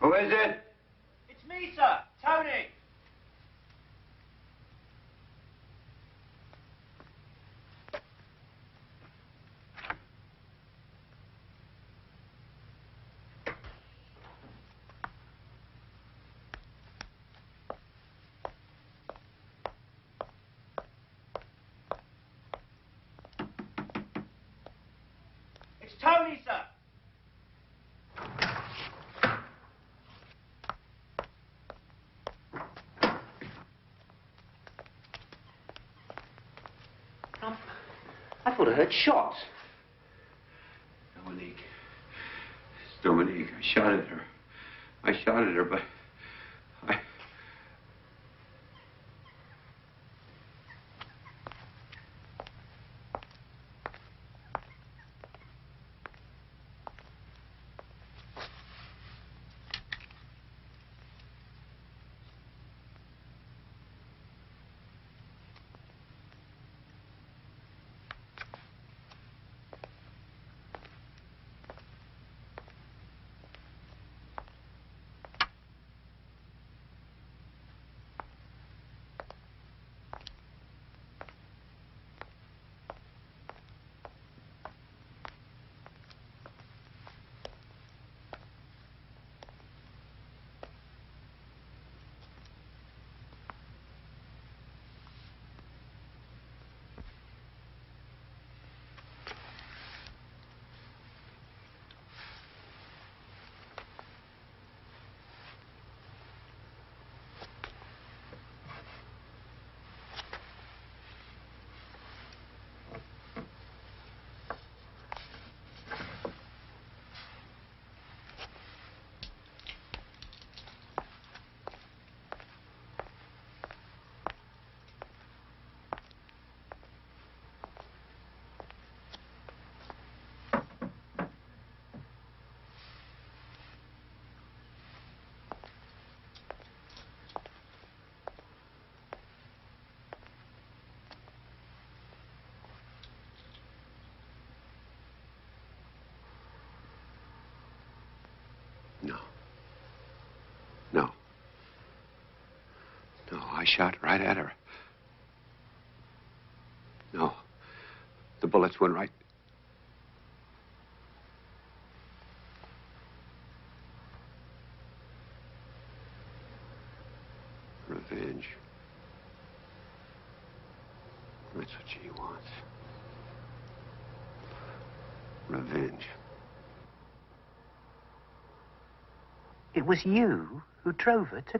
Who is it?
It's me, sir. Tony. It's Tony, sir. I thought I heard shots.
Dominique. It's Dominique. I shot at her. But I... No. No. No, I shot right at her. No. The bullets went right... Revenge. That's what she wants. Revenge.
It was you who drove her to...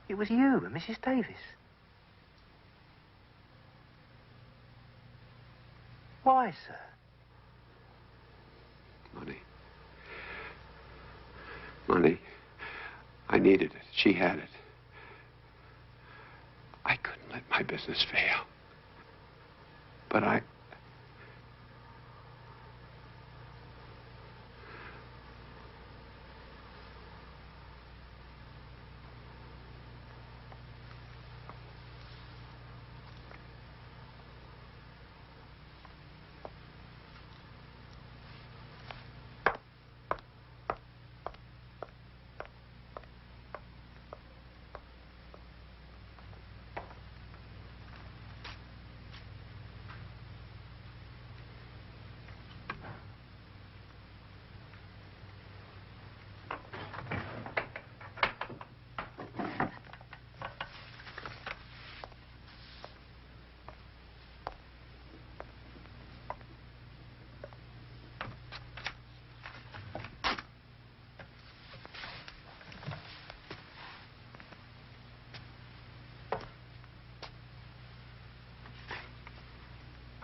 It was you and Mrs. Davis. Why, sir?
Money. Money. I needed it. She had it. I couldn't let my business fail. But I...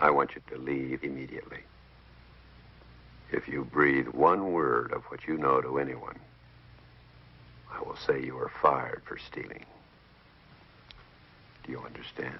I want you to leave immediately. If you breathe one word of what you know to anyone, I will say you are fired for stealing. Do you understand?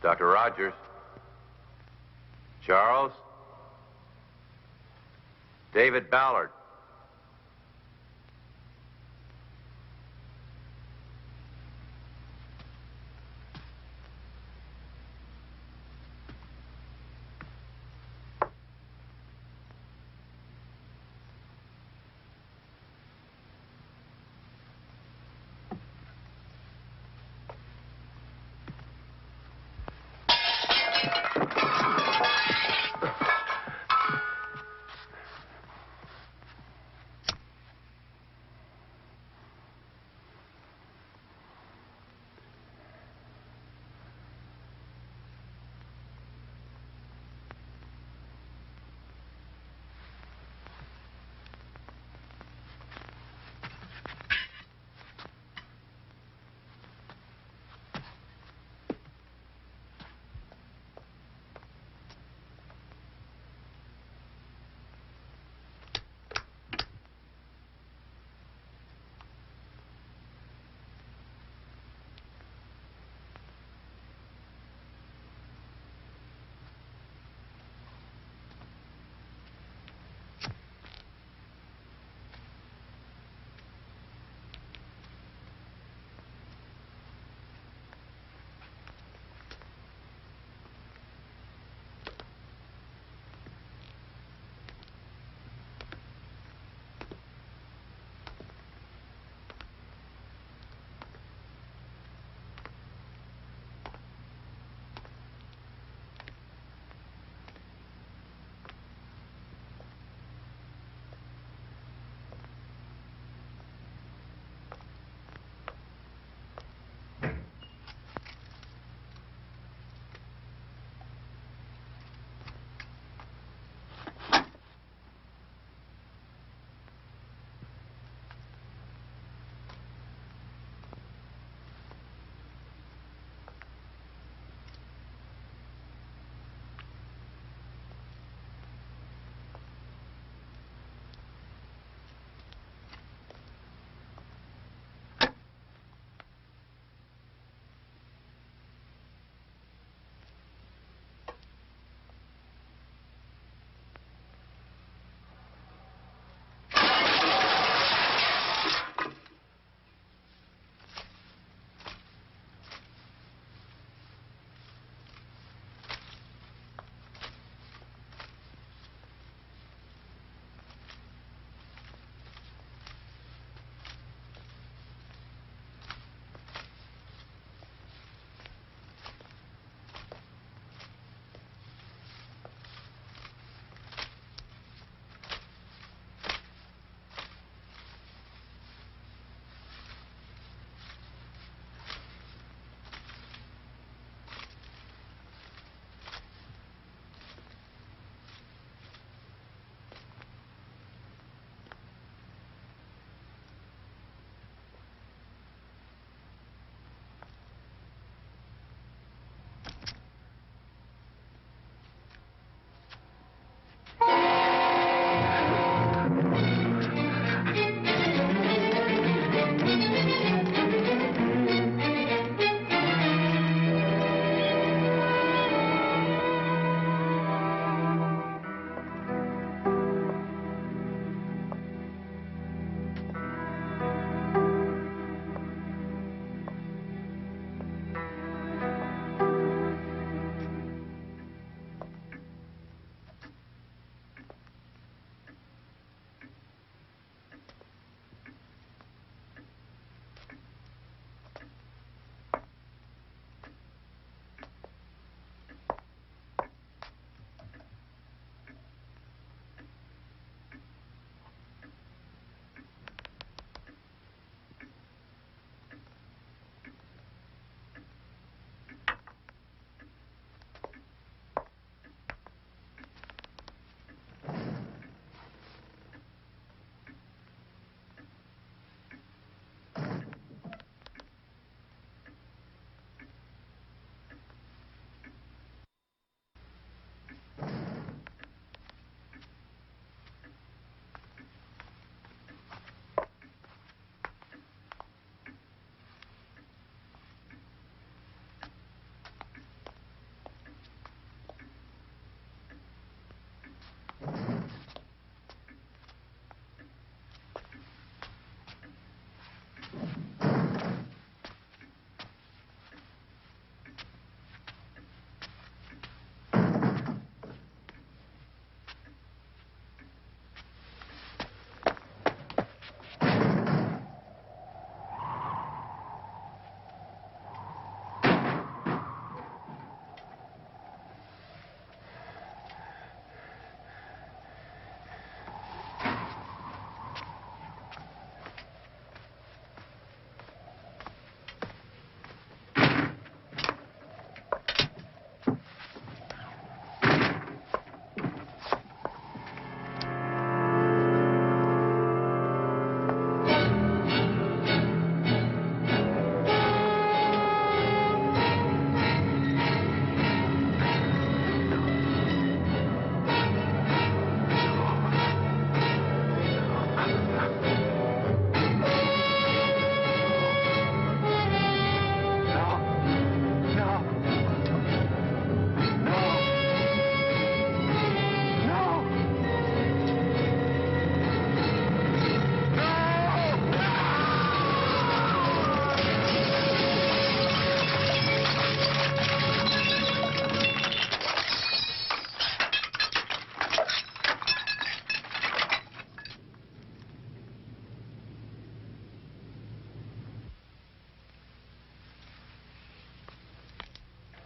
Dr. Rogers. Charles. David Ballard.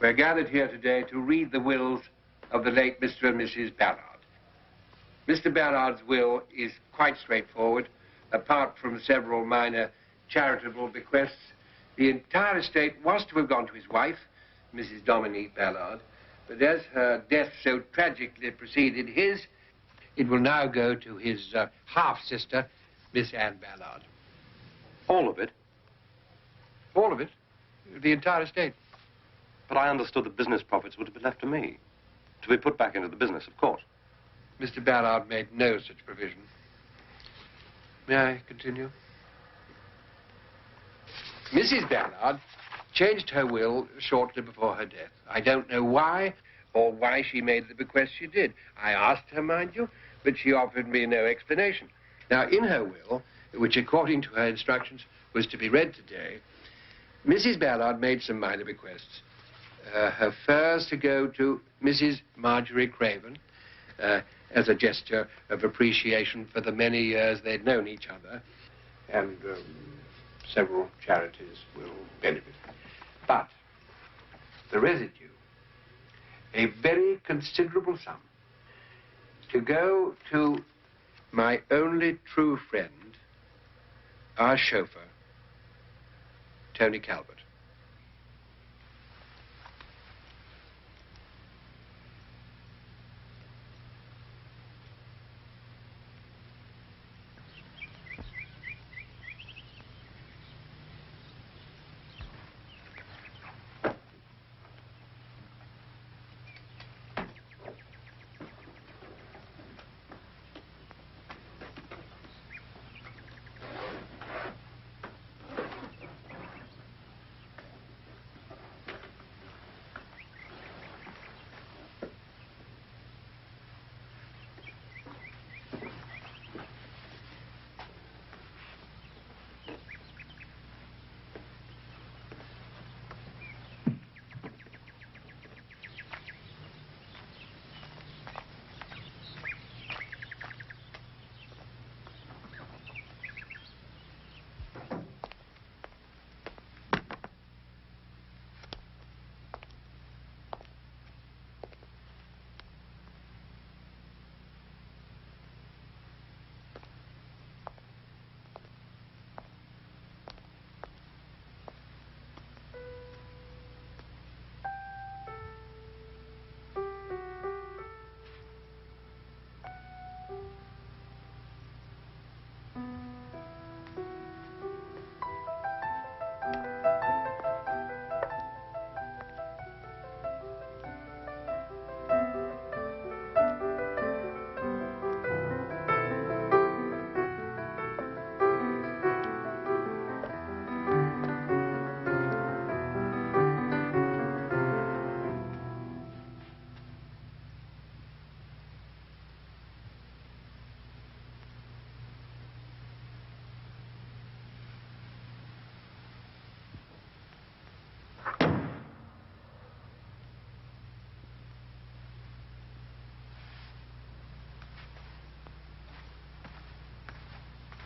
We're gathered here today to read the wills of the late Mr. and Mrs. Ballard. Mr. Ballard's will is quite straightforward. Apart from several minor charitable bequests, the entire estate was to have gone to his wife, Mrs. Dominique Ballard, but as her death so tragically preceded his, it will now go to his half-sister, Miss Anne Ballard.
All of it?
All of it? The entire estate.
But I understood the business profits were to be left to me. To be put back into the business, of course.
Mr. Ballard made no such provision. May I continue? Mrs. Ballard changed her will shortly before her death. I don't know why or why she made the bequest she did. I asked her, mind you, but she offered me no explanation. Now, in her will, which according to her instructions was to be read today, Mrs. Ballard made some minor bequests. Her furs to go to Mrs. Marjorie Craven, as a gesture of appreciation for the many years they'd known each other, and several charities will benefit. But the residue, a very considerable sum, to go to my only true friend, our chauffeur, Tony Calvert.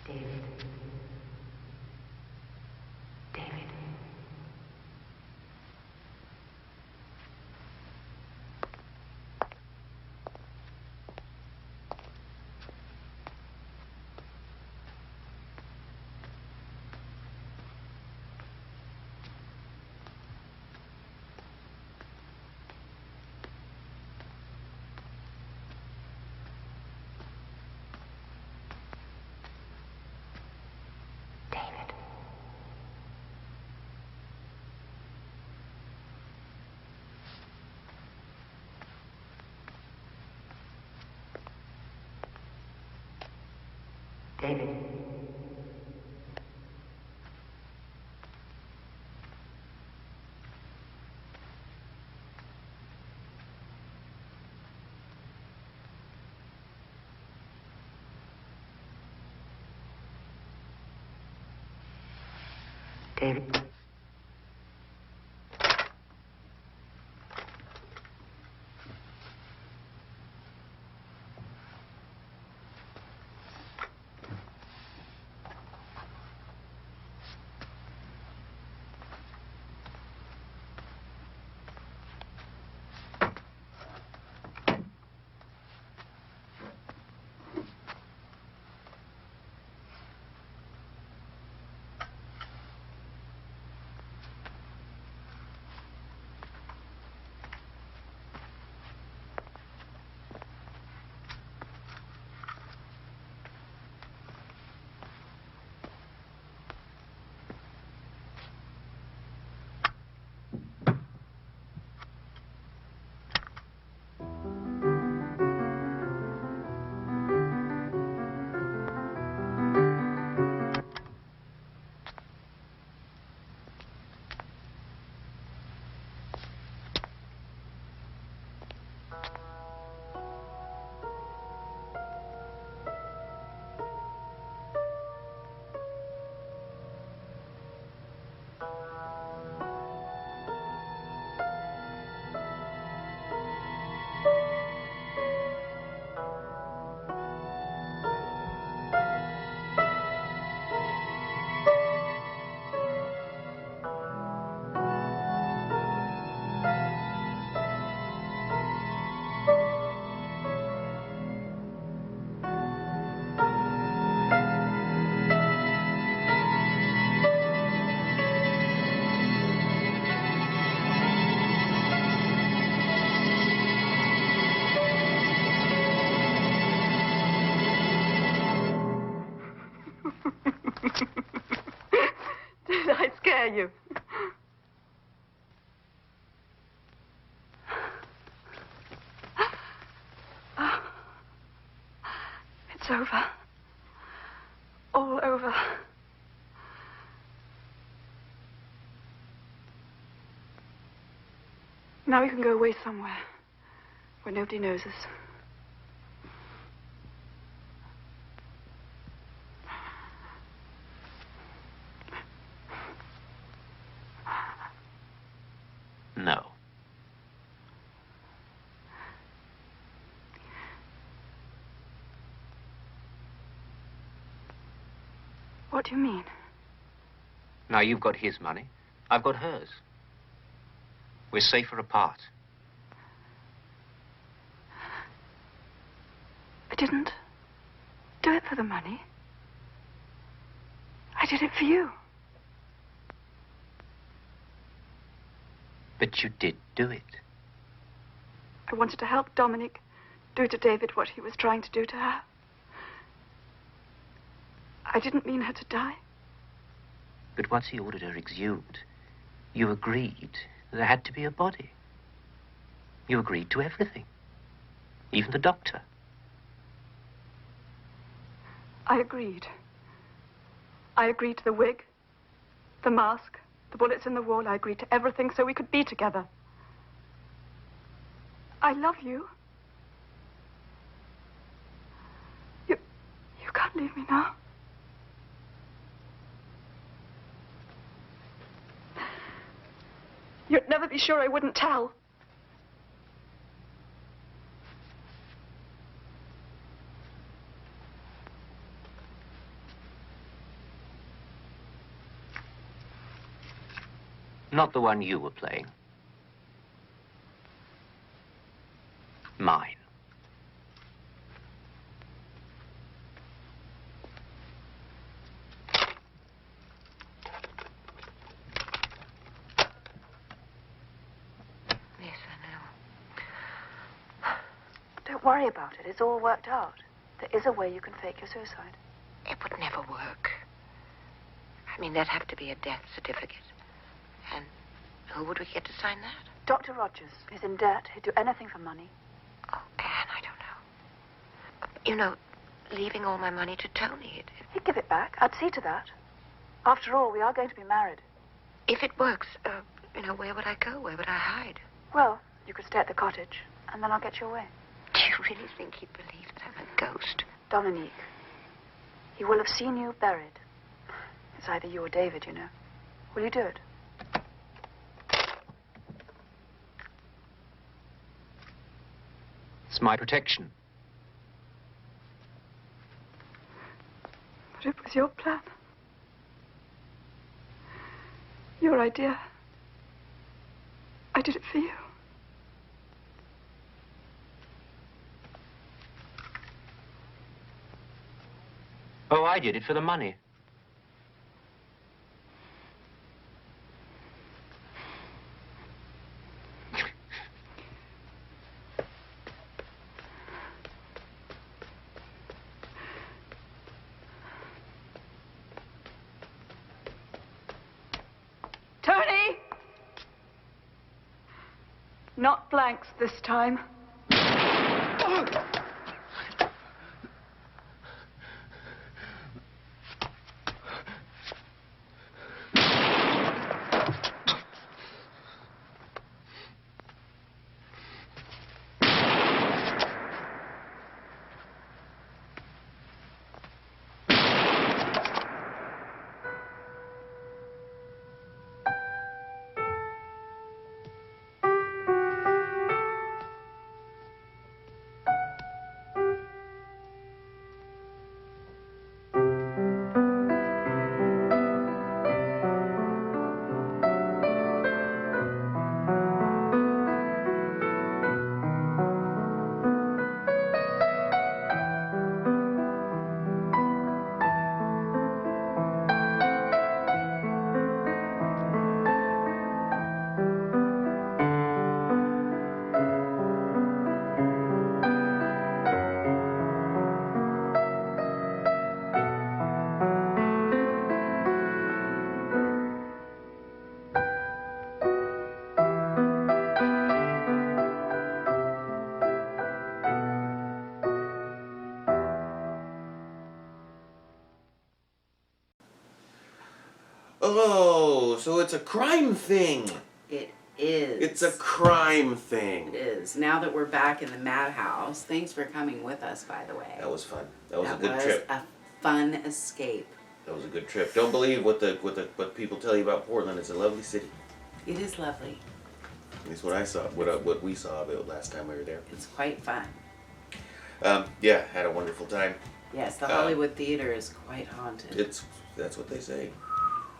David. David.
dare you? Oh, it's over. All over. Now we can go away somewhere where nobody knows us.
No.
What do you mean?
Now, you've got his money. I've got hers. We're safer apart.
I didn't do it for the money. I did it for you.
But you did do it.
I wanted to help Dominique do to David what he was trying to do to her. I didn't mean her to die.
But once he ordered her exhumed, you agreed there had to be a body. You agreed to everything. Even the doctor.
I agreed. I agreed to the wig, the mask, the bullets in the wall. I agreed to everything so we could be together. I love you. You can't leave me now. You'd never be sure I wouldn't tell.
Not the one you were playing. Mine.
Yes, I know.
Don't worry about it. It's all worked out. There is a way you can fake your suicide.
It would never work. I mean, there'd have to be a death certificate. And who would we get to sign that?
Dr. Rogers. He's in debt. He'd do anything for money.
Oh, Anne, I don't know. You know, leaving all my money to Tony.
He'd give it back. I'd see to that. After all, we are going to be married.
If it works, you know, where would I go? Where would I hide?
Well, you could stay at the cottage, and then I'll get you away.
Do you really think he'd believe that I'm a ghost?
Dominique, he will have seen you buried. It's either you or David, you know. Will you do it?
It's my protection.
But it was your plan. Your idea. I did it for you.
Oh, I did it for the money.
Tony! Not blanks this time.
Oh, so it's a crime thing.
It is.
It's a crime thing.
It is. Now that we're back in the Madhouse, thanks for coming with us, by the way.
That was fun. That was a good trip.
A fun escape.
That was a good trip. Don't believe what people tell you about Portland. It's a lovely city.
It is lovely.
At least what I saw, what we saw of it last time we were there.
It's quite fun.
Yeah, had a wonderful time.
Yes, the Hollywood Theater is quite haunted.
That's what they say.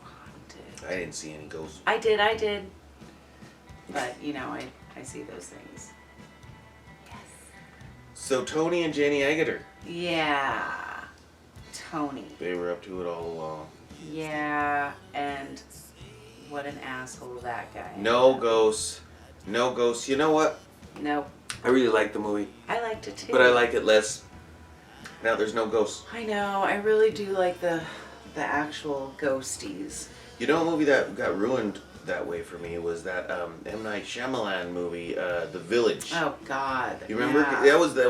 Haunted.
I didn't see any ghosts.
I did. But, you know, I see those things. Yes.
So Tony and Jenny Agutter.
Yeah. Tony.
They were up to it all along.
Yeah, and what an asshole that guy.
No ghosts. No ghosts. You know what?
No.
I really liked the movie.
I liked it too.
But I like it less. Now there's no ghosts.
I know. I really do like the actual ghosties.
You know, a movie that got ruined that way for me was that M. Night Shyamalan movie, The Village.
Oh God!
You remember?
Yeah.
There was The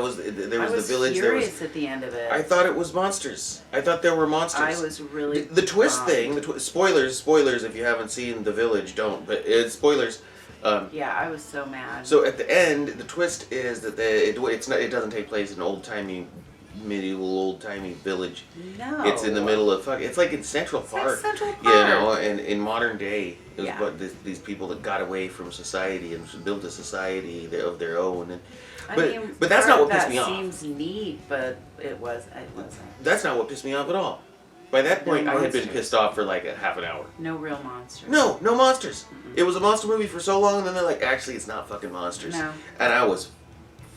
Village.
Furious at the end of it.
I thought it was monsters. I thought there were monsters.
I was really
the twist thing. Spoilers if you haven't seen The Village, don't. But it's spoilers.
Yeah, I was so mad.
So at the end, the twist is that it doesn't take place in medieval old-timey village.
No.
It's in the middle of it's like in Central Park.
Like Central Park.
You know, and in modern day, it was
Yeah.
these people that got away from society and built a society of their own. And but
part
that's not
of
what pissed me
that
off.
seems neat, but it wasn't.
That's not what pissed me off at all. By that point,
No
I had been
monsters.
pissed off for like a half an hour.
No real monsters.
No monsters. It was a monster movie for so long, and then they're like, actually, it's not fucking monsters.
No.
And I was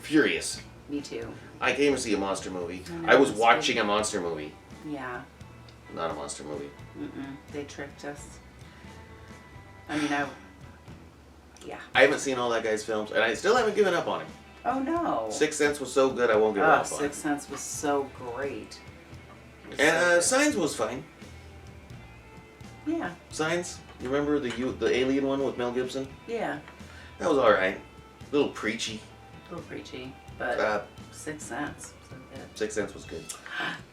furious.
Me too.
I came to see a monster movie.
I know,
I was
it's
watching a monster movie,
Yeah.
not a monster movie.
They tricked us. I mean, yeah.
I haven't seen all that guy's films, and I still haven't given up on him.
Oh no.
Sixth Sense was so good, I won't give up on it.
Sixth Sense was so great. It was
And
so
Signs was fine.
good. Yeah.
Signs, you remember the alien one with Mel Gibson?
Yeah.
That was all right. A little preachy.
A little preachy, but Sixth Sense. So good.
Sixth Sense was good.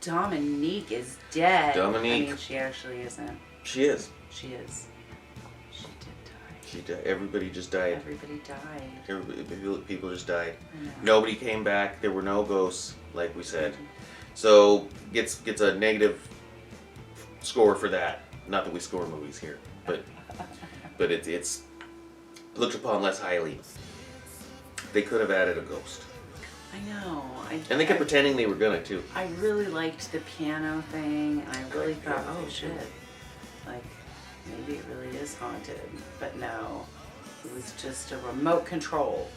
Dominique is dead.
Dominique.
I mean, she actually isn't.
She is.
She is. She did die.
She died. Everybody just died.
Everybody died.
People just died.
I know.
Nobody came back. There were no ghosts, like we said. So gets a negative score for that. Not that we score movies here, but it's looked upon less highly. They could have added a ghost.
I know.
And they kept pretending they were gonna too.
I really liked the piano thing, and I really thought, oh shit, like maybe it really is haunted. But no, it was just a remote control.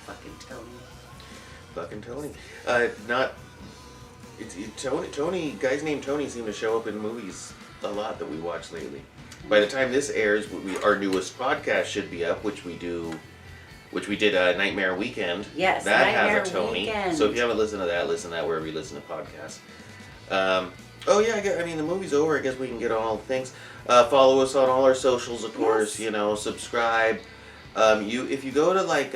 Fucking Tony.
Fucking Tony. Tony. Guys named Tony seem to show up in movies a lot that we watch lately. By the time this airs, our newest podcast should be up, which we did Nightmare Weekend.
Yes,
that
Nightmare
has a Tony.
Weekend.
So if you haven't listened to that, listen to that wherever you listen to podcasts. Oh yeah, I mean the movie's over. I guess we can get on all the things. Follow us on all our socials, of course. You know, subscribe. If you go to like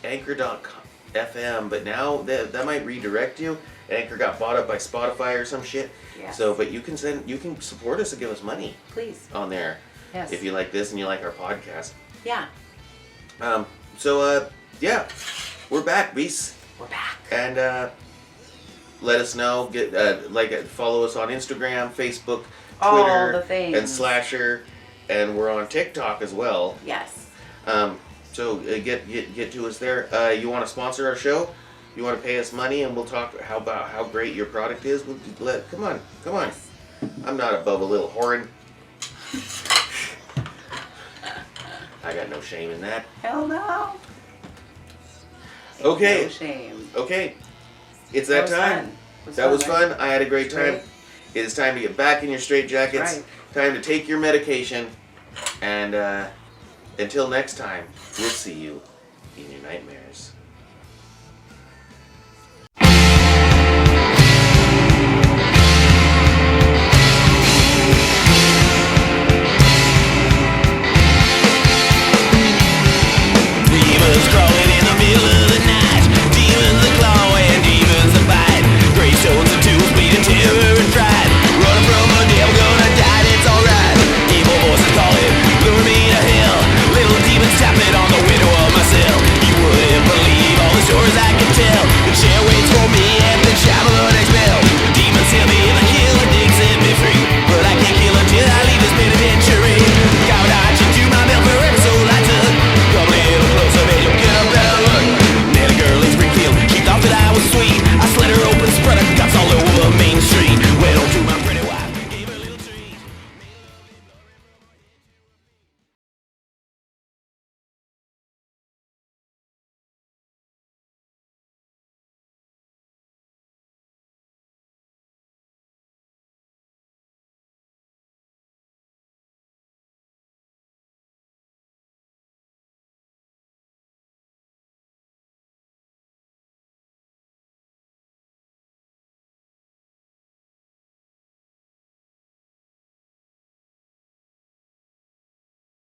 Anchor.fm, but now that might redirect you. Anchor got bought up by Spotify or some shit.
Yes.
So, but you can support us and give us money.
Please.
On there.
Yes.
If you like this and you like our podcast.
Yeah.
Yeah, we're back, beasts.
We're back.
And let us know. Follow us on Instagram, Facebook,
All
Twitter,
the things.
and Slasher, and we're on TikTok as well.
Yes.
So get to us there. You want to sponsor our show? You want to pay us money, and we'll talk about how great your product is. Come on. I'm not above a little whoring. I got no shame in that.
Hell no.
Okay.
No shame.
Okay. It's that time. That was fun. I had a great time.
Great.
It is time to get back in your straitjackets.
Right.
Time to take your medication. And until next time, we'll see you in your nightmares.